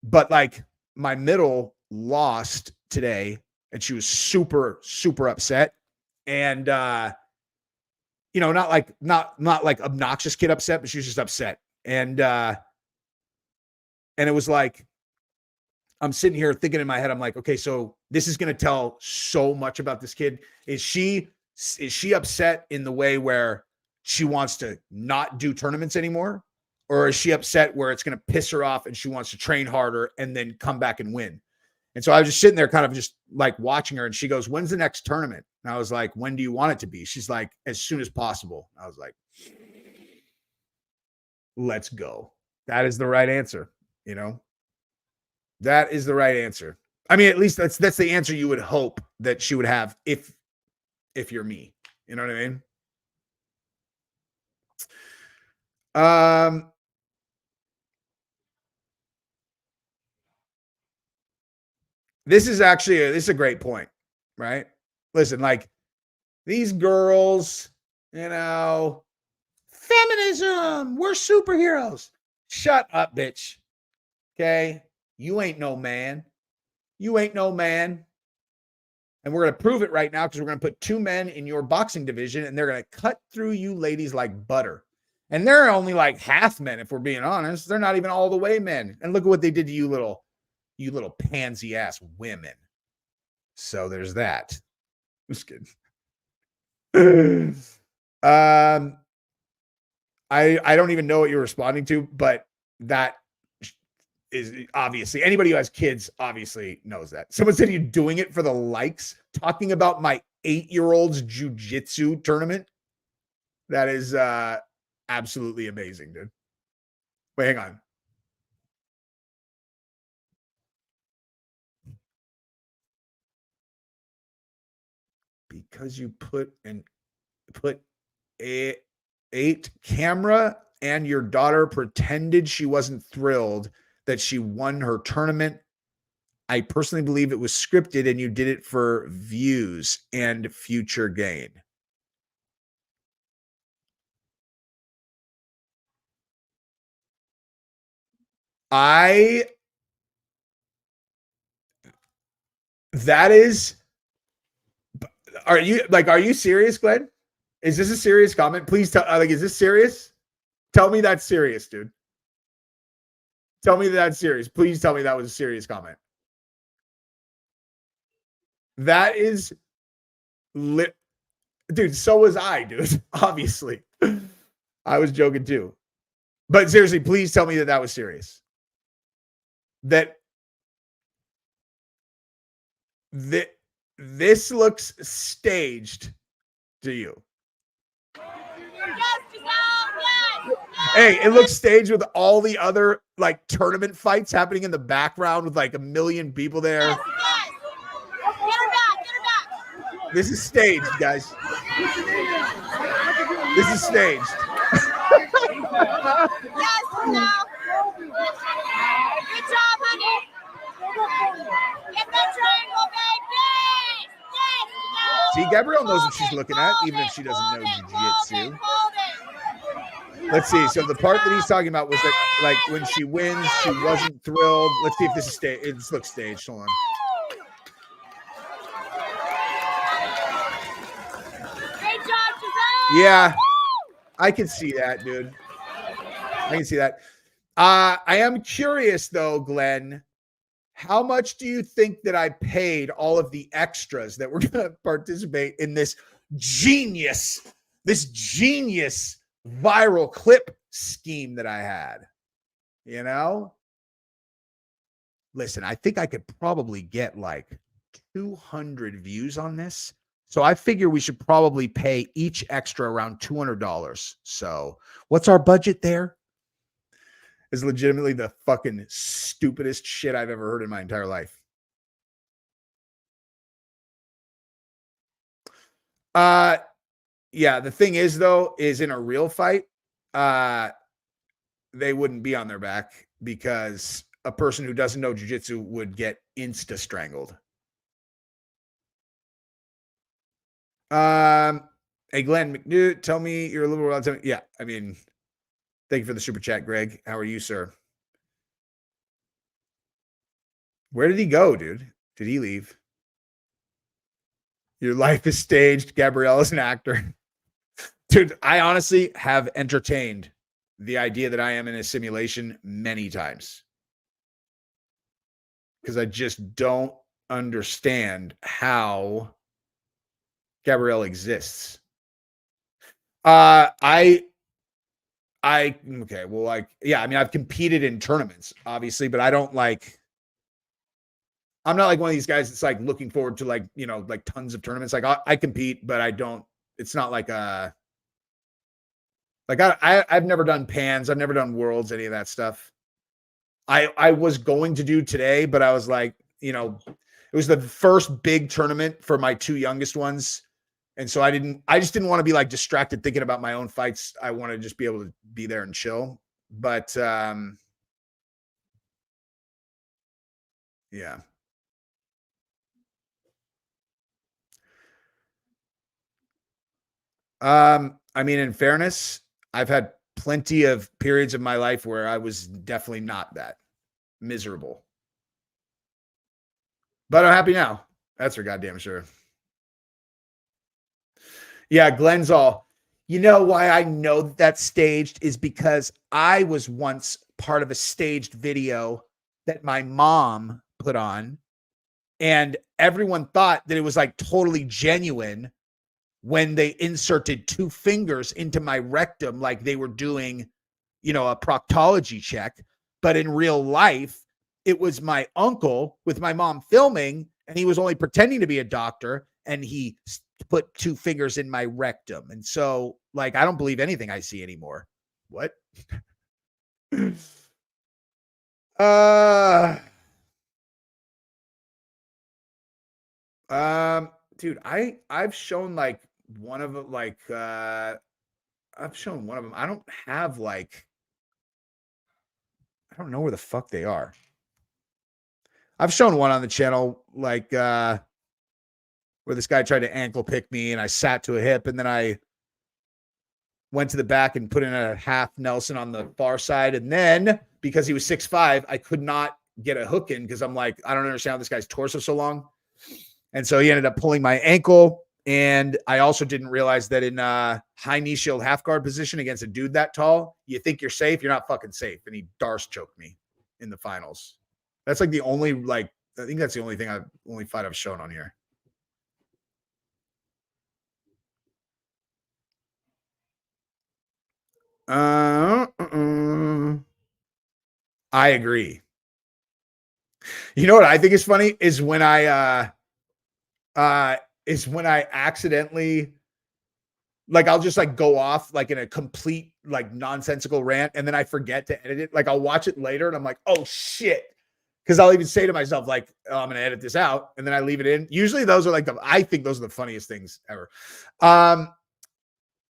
But like my middle lost today and she was super, super upset. And not like obnoxious kid upset, but she was just upset. And it was like, I'm sitting here thinking in my head, I'm like, okay, so this is going to tell so much about this kid. Is she upset in the way where she wants to not do tournaments anymore? Or is she upset where it's going to piss her off and she wants to train harder and then come back and win? And so I was just sitting there kind of just like watching her and she goes, when's the next tournament? And I was like, when do you want it to be? She's like, as soon as possible. I was like, let's go. That is the right answer. That is the right answer. I mean, at least that's the answer you would hope that she would have if you're me. You know what I mean? This is a great point, right? Listen, like these girls, feminism, we're superheroes. Shut up, bitch. Okay? You ain't no man. You ain't no man. And we're going to prove it right now because we're going to put 2 men in your boxing division and they're going to cut through you ladies like butter. And they're only like half men, if we're being honest. They're not even all the way men. And look at what they did to you little pansy ass women. So there's that. Just kidding. I don't even know what you're responding to, but that is obviously anybody who has kids obviously knows that. Someone said you're doing it for the likes, talking about my 8-year-old's jiu-jitsu tournament. That is absolutely amazing, dude. Wait, hang on. Because you put a 8 camera and your daughter pretended she wasn't thrilled that she won her tournament. I personally believe it was scripted and you did it for views and future gain. Are you serious, Glenn? Is this a serious comment? Please tell. Like, is this serious? Tell me that's serious, dude. Tell me that's serious. Please tell me that was a serious comment. That is lit. Dude, so was I, dude. Obviously. I was joking too. But seriously, please tell me that that was serious. That this looks staged to you. Hey, it looks staged with all the other like tournament fights happening in the background with like 1 million people there. Yes. Get her back. This is staged, guys. This is staged. Yes, no. Good job, honey. Get that triangle, baby. Yes, no. See, Gabrielle knows what she's looking at, even if she doesn't know jiu-jitsu. Let's see. So the part that he's talking about was that, like, when she wins, she wasn't thrilled. Let's see if this is staged. It looks staged. Hold on. Great job, Giselle. Yeah, I can see that, dude. I can see that. I am curious, though, Glenn. How much do you think that I paid all of the extras that were going to participate in this genius viral clip scheme that I had? You know? Listen, I think I could probably get like 200 views on this. So I figure we should probably pay each extra around $200. So what's our budget there? Is legitimately the fucking stupidest shit I've ever heard in my entire life. Yeah, the thing is, though, is in a real fight, they wouldn't be on their back because a person who doesn't know jiu-jitsu would get insta-strangled. Hey, Glenn McNew, tell me you're a liberal. Yeah, I mean, thank you for the super chat, Greg. How are you, sir? Where did he go, dude? Did he leave? Your life is staged. Gabrielle is an actor. Dude, I honestly have entertained the idea that I am in a simulation many times. Because I just don't understand how Gabrielle exists. Okay, well, like, yeah, I mean, I've competed in tournaments, obviously, but I don't like, I'm not like one of these guys that's like looking forward to like, you know, like tons of tournaments. Like I compete, but I don't, it's not like I've never done Pans, I've never done Worlds, any of that stuff. I was going to do today, but I was like, you know, it was the first big tournament for my two youngest ones. And so I just didn't want to be like distracted thinking about my own fights. I want to just be able to be there and chill. But yeah. I mean, in fairness, I've had plenty of periods of my life where I was definitely not that miserable. But I'm happy now. That's for goddamn sure. Yeah, Glenn's all, you know why I know that's staged is because I was once part of a staged video that my mom put on, and everyone thought that it was like totally genuine when they inserted 2 fingers into my rectum like they were doing, you know, a proctology check. But in real life, it was my uncle with my mom filming, and he was only pretending to be a doctor, and he put 2 fingers in my rectum. And so, like, I don't believe anything I see anymore. What? Dude, I've shown like one of them, like, I've shown one of them. I don't have like, I don't know where the fuck they are. I've shown one on the channel, like, where this guy tried to ankle pick me and I sat to a hip, and then I went to the back and put in a half Nelson on the far side. And then because he was 6'5", I could not get a hook in because I'm like, I don't understand how this guy's torso so long. And so he ended up pulling my ankle And I also didn't realize that in high knee shield half guard position against a dude that tall, you think you're safe, you're not fucking safe. And he Darce choked me in the finals. That's like the only, like, I think that's the only thing only fight I've shown on here. I agree. You know what I think is funny is when I accidentally, like, I'll just like go off like in a complete like nonsensical rant and then I forget to edit it. Like I'll watch it later and I'm like, oh shit. Cause I'll even say to myself, like, oh, I'm gonna edit this out, and then I leave it in. Usually those are like I think those are the funniest things ever.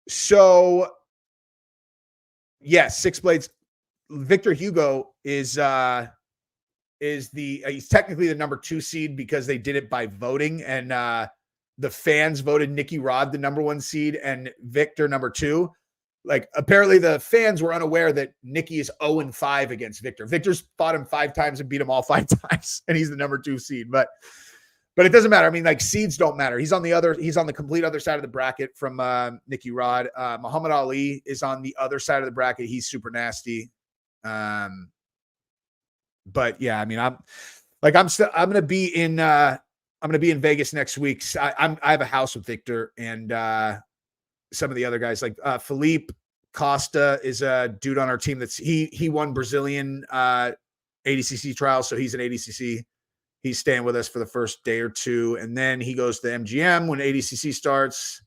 So yes, Six Blades. Victor Hugo is he's technically the number 2 seed because they did it by voting, and the fans voted Nicky Rod the number 1 seed and Victor number 2. Like apparently the fans were unaware that Nicky is 0-5 against Victor. Victor's fought him 5 times and beat him all 5 times, and he's the number 2 seed. But it doesn't matter. I mean, like seeds don't matter. He's on the complete other side of the bracket from Nicky Rod. Muhammad Ali is on the other side of the bracket. He's super nasty. But yeah, I mean, I'm gonna be in Vegas next week. I have a house with Victor and some of the other guys, like Felipe Costa is a dude on our team that's he won Brazilian ADCC trials, so he's an ADCC. He's staying with us for the first day or two, and then he goes to MGM when ADCC starts.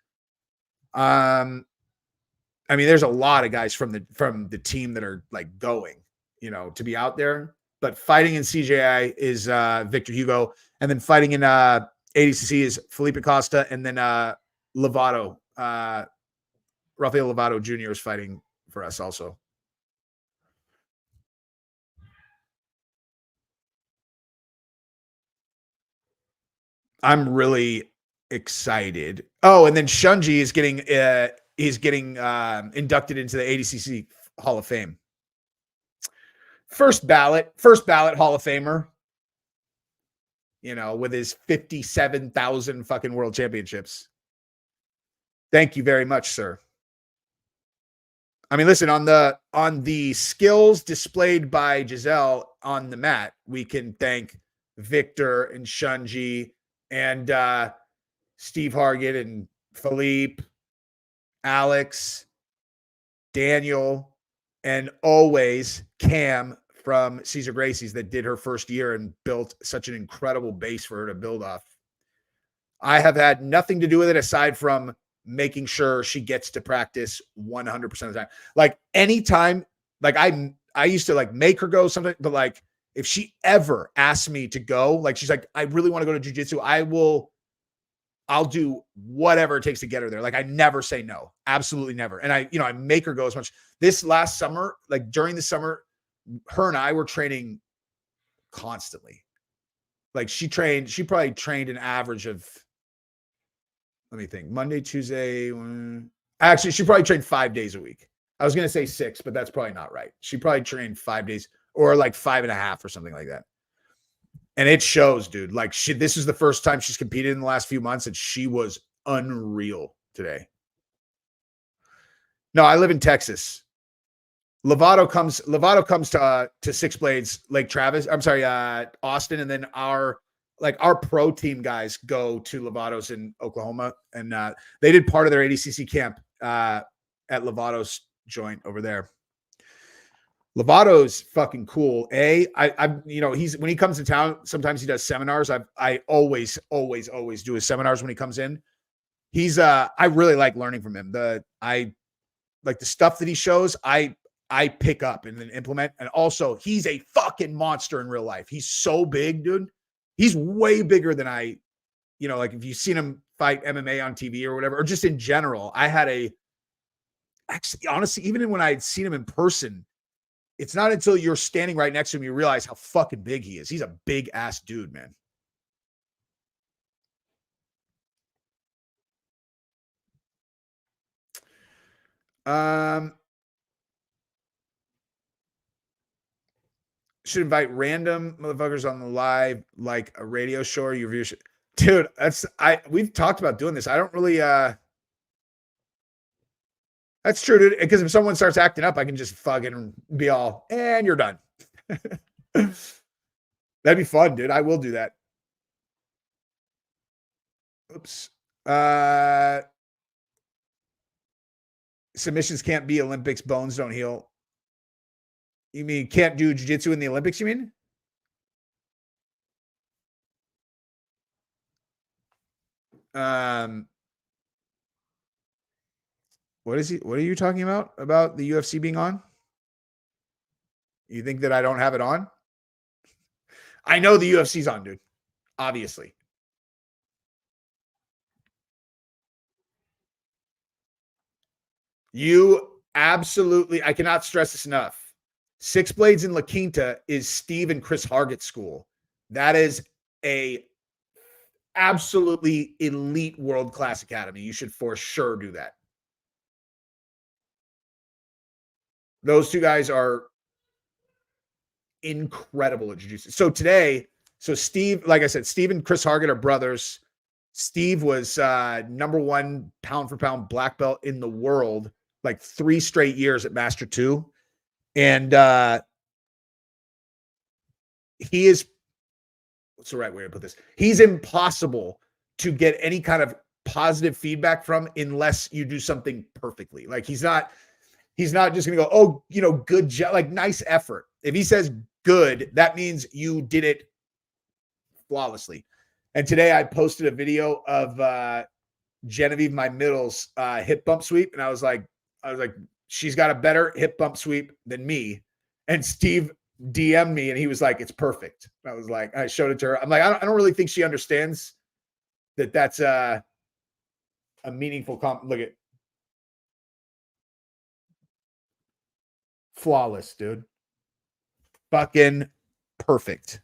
I mean, there's a lot of guys from the team that are like going, to be out there. But fighting in CJI is Victor Hugo, and then fighting in ADCC is Felipe Costa, and then Lovato, Rafael Lovato Jr. is fighting for us also. I'm really excited. Oh, and then Shunji is getting inducted into the ADCC Hall of Fame. First ballot Hall of Famer. With his 57,000 fucking world championships. Thank you very much, sir. I mean, listen, on the skills displayed by Giselle on the mat, we can thank Victor and Shunji and Steve Hargett and Philippe, Alex, Daniel, and always Cam from Cesar Gracie's that did her first year and built such an incredible base for her to build off. I have had nothing to do with it aside from making sure she gets to practice 100% of the time. Like anytime, like I used to like make her go something, but like if she ever asks me to go, like she's like, I really want to go to jiu-jitsu, I'll do whatever it takes to get her there. Like I never say no, absolutely never. And I make her go as much. This last summer, like during the summer, her and I were training constantly. Like she probably trained an average of, let me think, Monday, Tuesday. Actually, she probably trained 5 days a week. I was going to say 6, but that's probably not right. She probably trained 5 days or like 5.5 or something like that. And it shows, dude. Like this is the first time she's competed in the last few months, and she was unreal today. No, I live in Texas. Lovato comes to Six Blades Lake Travis. I'm sorry, Austin, and then our pro team guys go to Lovato's in Oklahoma, and they did part of their ADCC camp at Lovato's joint over there. Lovato's fucking cool. He's when he comes to town, sometimes he does seminars. I always do his seminars when he comes in. He's I really like learning from him. I like the stuff that he shows. I pick up and then implement. And also, he's a fucking monster in real life. He's so big, dude. He's way bigger than like if you've seen him fight MMA on TV or whatever, or just in general. Honestly, even when I had seen him in person, it's not until you're standing right next to him you realize how fucking big he is. He's a big ass dude, man. Should invite random motherfuckers on the live, like a radio show or your viewership. Dude, we've talked about doing this. I don't really that's true, dude. Because if someone starts acting up, I can just fucking be all, and you're done. That'd be fun, dude. I will do that. Oops. Submissions can't be Olympics. Bones don't heal. You mean can't do jiu-jitsu in the Olympics, you mean? What are you talking about? About the UFC being on? You think that I don't have it on? I know the UFC's on, dude. Obviously. You absolutely, I cannot stress this enough. Six Blades in La Quinta is Steve and Chris Hargett's school. That is a absolutely elite world-class academy. You should for sure do that. Those two guys are incredible at jiu-jitsu. So today, Steve, like I said, Steve and Chris Hargett are brothers. Steve was #1 pound for pound black belt in the world, like 3 straight years at Master 2. And he is, what's the right way to put this? He's impossible to get any kind of positive feedback from unless you do something perfectly. Like he's not just going to go, oh, good job, like nice effort. If he says good, that means you did it flawlessly. And today I posted a video of Genevieve, my middle's hip bump sweep. And I was like, she's got a better hip bump sweep than me. And Steve DM'd me and he was like, it's perfect. I was like, I showed it to her. I'm like, I don't really think she understands that that's a meaningful look at flawless, dude. Fucking perfect.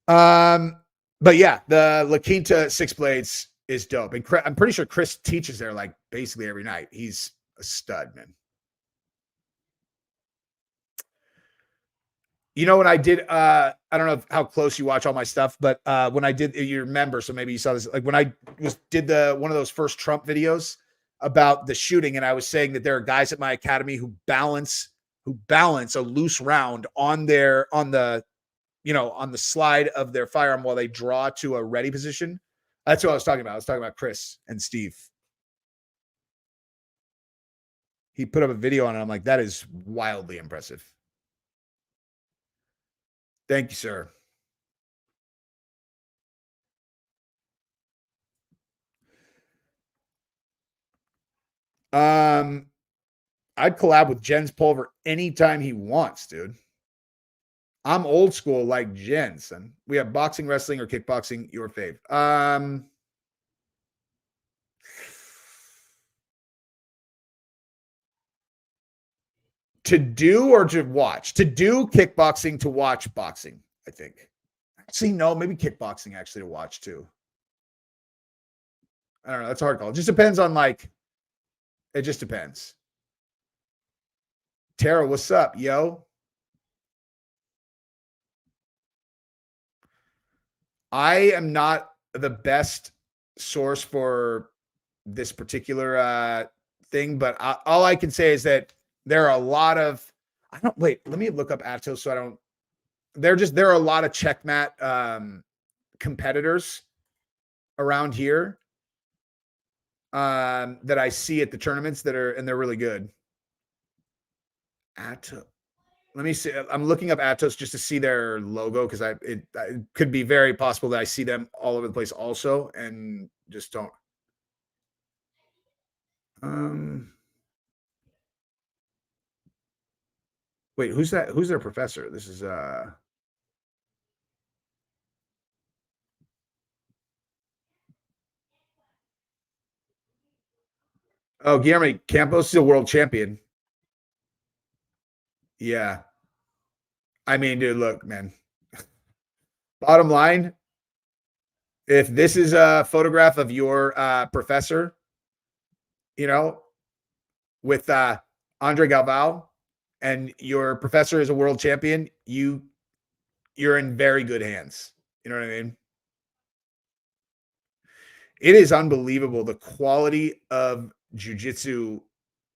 But yeah, the La Quinta Six Blades is dope. And I'm pretty sure Chris teaches there like basically every night. He's a stud, man. When I did, I don't know how close you watch all my stuff, but when I did, you remember, so maybe you saw this, like when I did one of those first Trump videos about the shooting, and I was saying that there are guys at my academy who balance a loose round on the slide of their firearm while they draw to a ready position. That's what I was talking about. I was talking about Chris and Steve. He put up a video on it. I'm like, that is wildly impressive. Thank you, sir. I'd collab with Jens Pulver anytime he wants, dude. I'm old school like Jensen. We have boxing, wrestling, or kickboxing. Your fave. To do or to watch? To do kickboxing, to watch boxing, I think. Actually, no, maybe kickboxing actually to watch too. I don't know. That's a hard call. It just depends on it just depends. Tara, what's up, yo? I am not the best source for this particular thing, but all I can say is that there are a lot of, let me look up Atos so I don't, there are a lot of checkmat competitors around here that I see at the tournaments and they're really good. Atos. Let me see. I'm looking up Atos just to see their logo because it could be very possible that I see them all over the place also and just don't. Wait, who's that? Who's their professor? This is Oh, Guillermo Campos is a world champion. Yeah. I mean, dude, look, man. Bottom line, if this is a photograph of your professor, with Andre Galvao, and your professor is a world champion, you're in very good hands. You know what I mean? It is unbelievable the quality of jiu-jitsu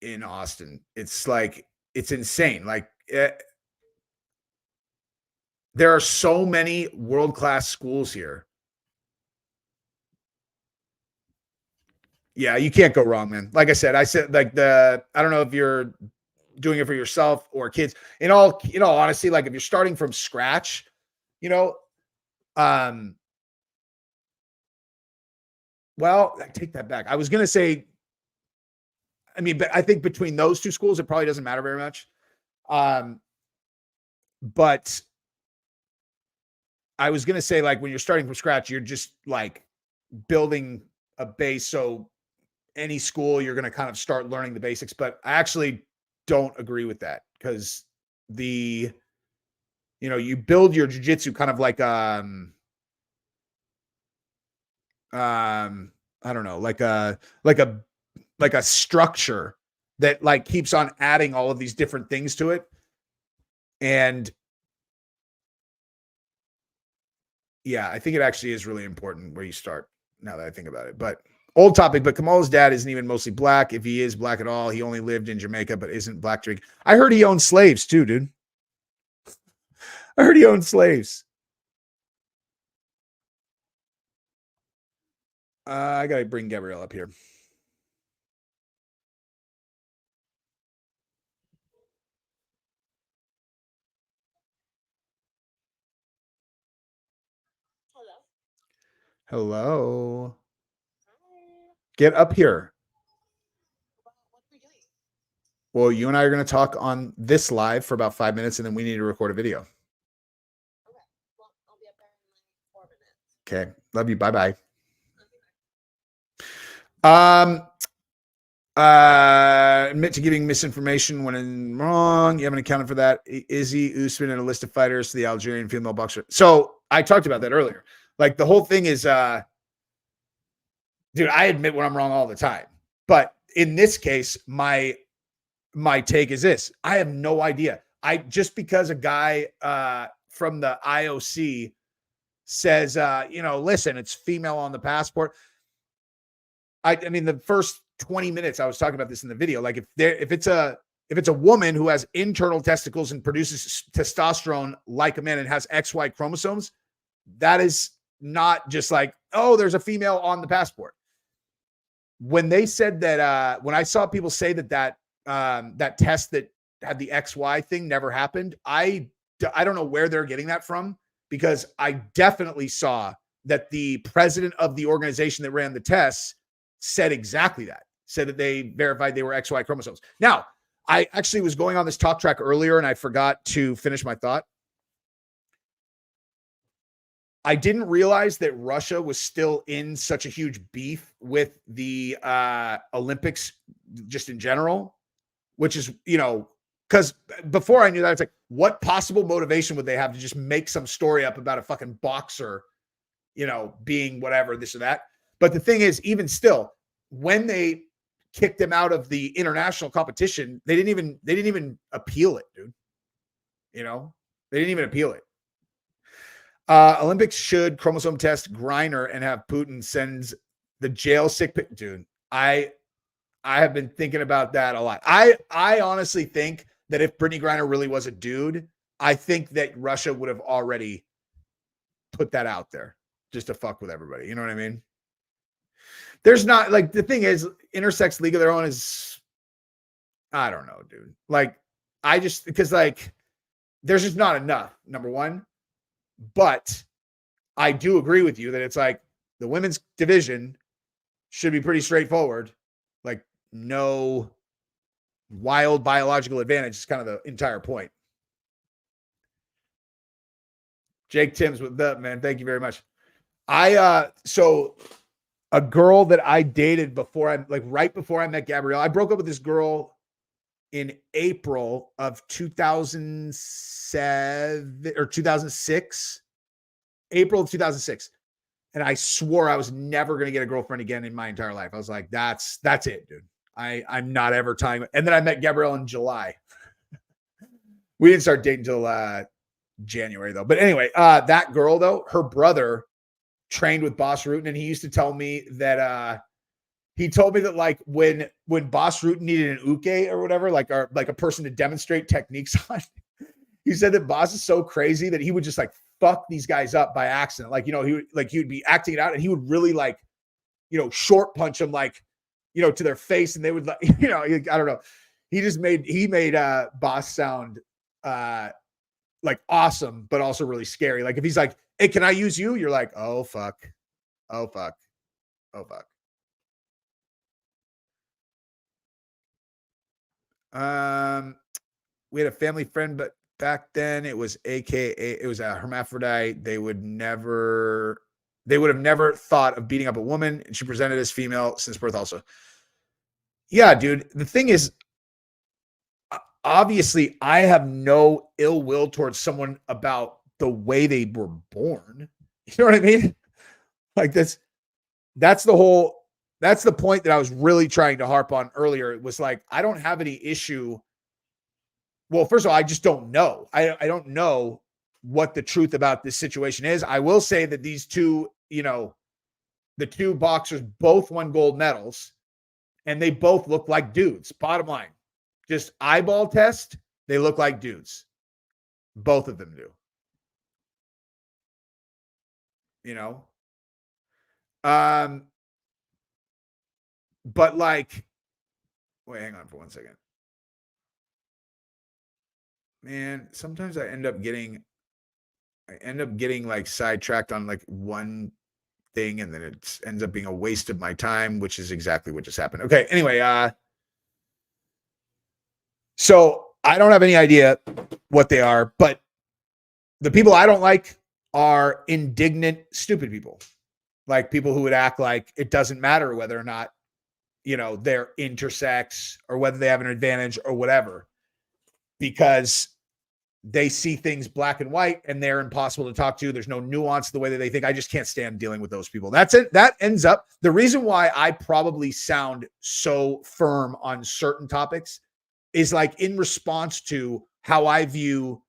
in Austin. It's like, it's insane. Like, there are so many world-class schools here. Yeah, you can't go wrong, man. Like I said, like I don't know if you're doing it for yourself or kids. In all honesty, like if you're starting from scratch, well, I take that back. I was going to say, I mean, but I think between those two schools, it probably doesn't matter very much. But I was going to say, like, when you're starting from scratch, you're just like building a base. So any school, you're going to kind of start learning the basics, but I actually don't agree with that, because you build your jiu-jitsu kind of like, I don't know, like a structure that like keeps on adding all of these different things to it. And yeah, I think it actually is really important where you start, now that I think about it. But old topic, but Kamal's dad isn't even mostly black. If he is black at all, he only lived in Jamaica, but isn't black drink. I heard he owned slaves too, dude. I heard he owned slaves. I got to bring Gabrielle up here. Hello. Get up here. Well, you and I are going to talk on this live for about 5 minutes, and then we need to record a video. Okay. Well, I'll be up there in like 4 minutes. Okay. Love you. Bye-bye. Admit to giving misinformation when wrong. You haven't accounted for that. Izzy Usman and a list of fighters to the Algerian female boxer. So I talked about that earlier. Like, the whole thing is, dude, I admit when I'm wrong all the time. But in this case, my take is this. I have no idea. Just because a guy from the IOC says, listen, it's female on the passport. I mean, the first 20 minutes I was talking about this in the video. Like, if it's a woman who has internal testicles and produces testosterone like a man and has XY chromosomes, that is not just like, oh, there's a female on the passport. When they said that, when I saw people say that test that had the XY thing never happened, I don't know where they're getting that from, because I definitely saw that the president of the organization that ran the tests said exactly that, said that they verified they were XY chromosomes. Now, I actually was going on this talk track earlier and I forgot to finish my thought. I didn't realize that Russia was still in such a huge beef with the Olympics just in general, which is, because before I knew that, it's like, what possible motivation would they have to just make some story up about a fucking boxer, being whatever, this or that. But the thing is, even still, when they kicked him out of the international competition, they didn't even appeal it, dude. They didn't even appeal it. Olympics should chromosome test Griner and have Putin sends the jail sick pic. Dude, I have been thinking about that a lot. I honestly think that if Brittany Griner really was a dude, I think that Russia would have already put that out there just to fuck with everybody. You know what I mean? There's not, like, the thing is, intersex league of their own is, I don't know, dude. Like, because like, there's just not enough, number one. But I do agree with you that it's like the women's division should be pretty straightforward. Like, no wild biological advantage is kind of the entire point. Jake Timms with the man. Thank you very much. So a girl that I dated right before I met Gabrielle, I broke up with this girl in April of 2007 or 2006, April of 2006. And I swore I was never going to get a girlfriend again in my entire life. I was like, that's it, dude. I'm not ever tying. And then I met Gabrielle in July. We didn't start dating until January though. But anyway, that girl though, her brother trained with Boss Rutan, and he used to tell me that he told me that like when Boss Rutan needed an uke or whatever, like a person to demonstrate techniques on, he said that Boss is so crazy that he would just like fuck these guys up by accident. Like, he would be acting it out, and he would really like, short punch them like, to their face, and they would like, I don't know. He made Boss sound like awesome, but also really scary. Like if he's like, "Hey, can I use you?" You're like, "Oh fuck. Oh fuck. Oh fuck." We had a family friend, but back then it was a hermaphrodite. They would have never thought of beating up a woman, and she presented as female since birth also. Yeah, dude. The thing is, obviously, I have no ill will towards someone about the way they were born. You know what I mean? Like that's the point that I was really trying to harp on earlier. It was like, I don't have any issue. Well, first of all, I just don't know. I don't know what the truth about this situation is. I will say that these two, the two boxers both won gold medals, and they both look like dudes. Bottom line, just eyeball test, they look like dudes. Both of them do. But like, wait, hang on for 1 second. Man, sometimes I end up getting like sidetracked on like one thing, and then it ends up being a waste of my time, which is exactly what just happened. Okay, anyway, so I don't have any idea what they are, but the people I don't like are indignant, stupid people. Like people who would act like it doesn't matter whether or not, they're intersex or whether they have an advantage or whatever, because they see things black and white and they're impossible to talk to. There's no nuance the way that they think. I just can't stand dealing with those people. That's it. That ends up the reason why I probably sound so firm on certain topics is like in response to how I view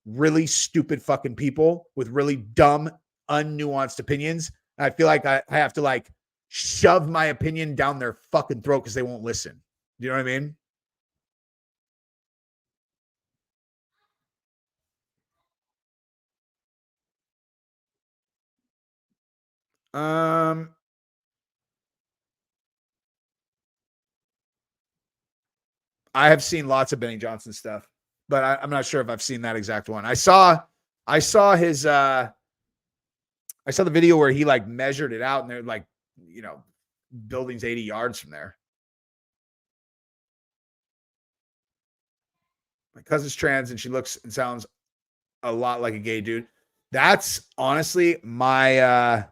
really stupid fucking people with really dumb, unnuanced opinions. I feel like I have to like shove my opinion down their fucking throat because they won't listen. You know what I mean? I have seen lots of Benny Johnson stuff, but I'm not sure if I've seen that exact one. I saw his I saw the video where he like measured it out, and they're like, buildings 80 yards from there. My cousin's trans, and she looks and sounds a lot like a gay dude. That's honestly my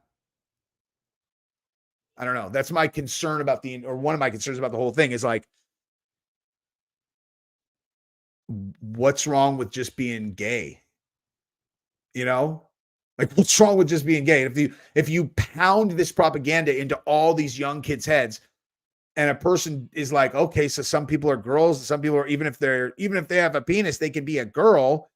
I don't know. That's my concern about one of my concerns about the whole thing is like, what's wrong with just being gay? Like what's wrong with just being gay? If you pound this propaganda into all these young kids' heads, and a person is like, okay, so some people are girls, some people are, even if they have a penis, they can be a girl.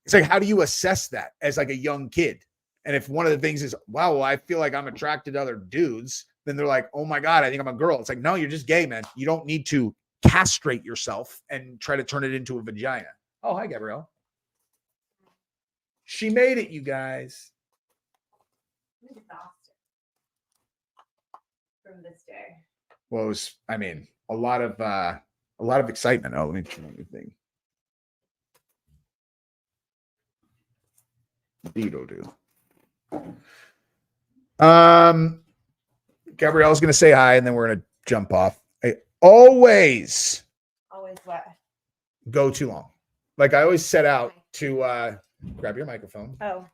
It's like, how do you assess that as like a young kid? And if one of the things is, wow, well, I feel like I'm attracted to other dudes, then they're like, oh my God, I think I'm a girl. It's like, no, you're just gay, man. You don't need to castrate yourself and try to turn it into a vagina. Oh, hi, Gabrielle. She made it, you guys. I'm exhausted from this day. Well, it was, a lot of excitement. Oh, let me turn on your thing. Do. Gabrielle's gonna say hi, and then we're gonna jump off. I always what? Go too long. Like I always set out to grab your microphone. Oh.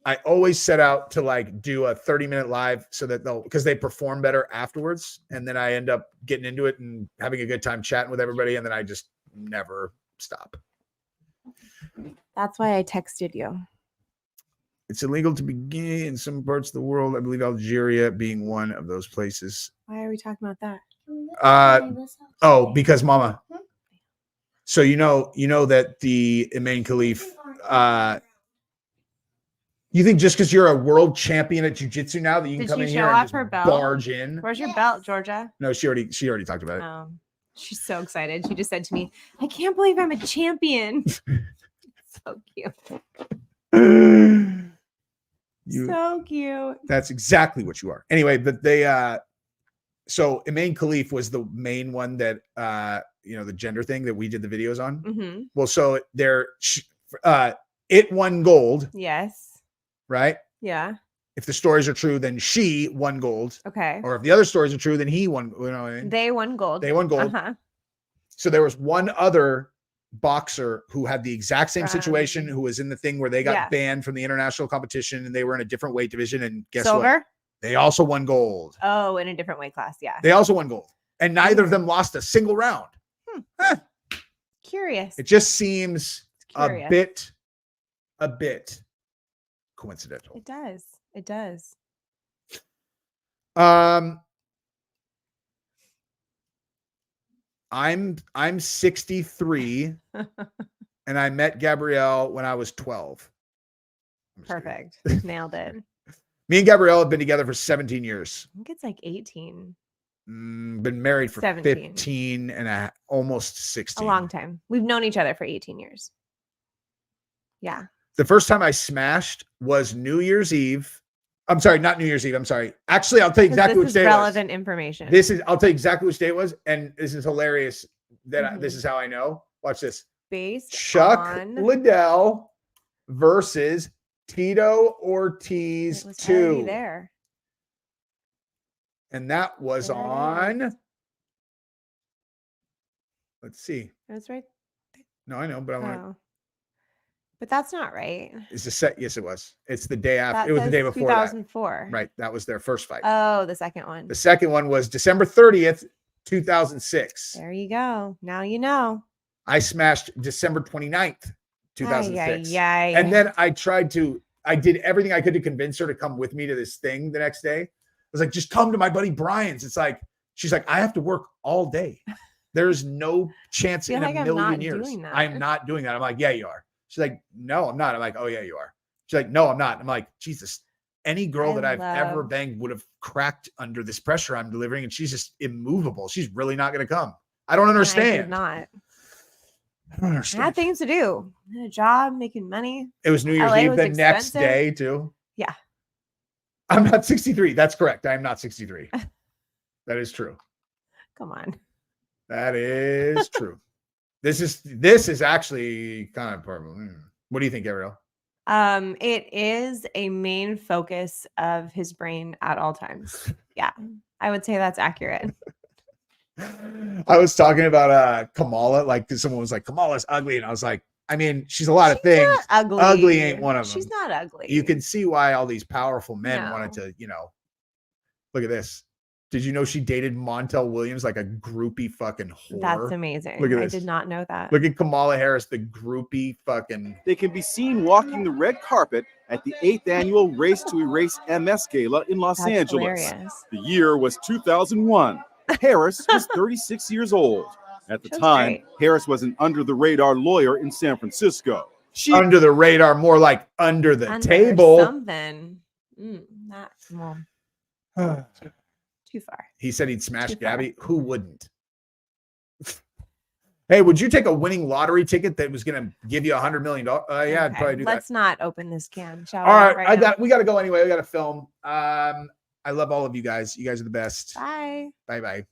I always set out to like do a 30-minute live so that because they perform better afterwards, and then I end up getting into it and having a good time chatting with everybody, and then I just never stop. That's why I texted you. It's illegal to be gay in some parts of the world. I believe Algeria being one of those places. Why are we talking about that? Because Mama. So you know that the Imane Khelif, You think just because you're a world champion at jiu-jitsu now that you can Did come she in show here and off just her belt? barge in? Where's your belt, Georgia? No, she already talked about it. She's so excited. She just said to me, I can't believe I'm a champion. So cute. So cute. That's exactly what you are. Anyway, but they so Imane Khelif was the main one that the gender thing that we did the videos on. Mm-hmm. Well, so it won gold, Yes. right? Yeah. If the stories are true, then she won gold. Okay. Or if the other stories are true, then he won. You know what I mean? They won gold. They won gold. Uh-huh. So there was one other boxer who had the exact same situation, who was in the thing where they got banned from the international competition and they were in a different weight division. And guess Silver? what? They also won gold. Oh, in a different weight class. Yeah. They also won gold. And neither of them lost a single round. Curious. It just seems a bit coincidental. It does. It does. I'm 63 and I met Gabrielle when I was 12. Perfect. Nailed it. Me and Gabrielle have been together for 17 years. I think it's like 18. Been married for 15 and almost 16. A long time. We've known each other for 18 years. Yeah. The first time I smashed was New Year's Eve. I'm sorry, not New Year's Eve. I'm sorry. Actually, I'll tell you exactly which day it was. Relevant information. I'll tell you exactly which day it was. And this is hilarious that this is how I know. Watch this. Based Chuck on Liddell versus Tito Ortiz 2. There. And that was on. Let's see. That's right. No, I know, but I want to. But that's not right. Is the set? Yes, it was. It's the day after. It was the day before 2004. Right. That was their first fight. Oh, the second one. The second one was December 30th, 2006. There you go. Now you know. I smashed December 29th, 2006. Ay. And then I did everything I could to convince her to come with me to this thing the next day. I was like, just come to my buddy Brian's. It's like, she's like, I have to work all day. There's no chance in a million years. I am not doing that. I'm like, yeah, you are. She's like, no, I'm not. I'm like, oh, yeah, you are. She's like, no, I'm not. I'm like, Jesus, any girl that I've ever banged would have cracked under this pressure I'm delivering. And she's just immovable. She's really not going to come. I don't understand. I did not. I don't understand. I had things to do. I had a job, making money. It was New Year's Eve the next day, too. Yeah. I'm not 63. That's correct. I am not 63. That is true. Come on. That is true. This is actually kind of purple. What do you think, Gabrielle? It is a main focus of his brain at all times. Yeah, I would say that's accurate. I was talking about Kamala, like someone was like, Kamala's ugly, and I was like, I mean, she's a lot of things. Not ugly. Ugly ain't one of them. She's not ugly. You can see why all these powerful men wanted to, look at this. Did you know she dated Montel Williams like a groupie fucking whore? That's amazing. Look at this. I did not know that. Look at Kamala Harris, the groupie fucking. They can be seen walking the red carpet at the 8th annual Race to Erase MS Gala in Los Angeles. Hilarious. The year was 2001. Harris was 36 years old. At the time, Harris was an under-the-radar lawyer in San Francisco. Under the radar, more like under the table. Something. Not well. Too far. He said he'd smash Gabi. Who wouldn't? Hey, would you take a winning lottery ticket that was going to give you $100 million? Yeah, I'd probably do that. Let's not open this can, shall we? All right, we got to go anyway. We got to film. I love all of you guys. You guys are the best. Bye. Bye-bye.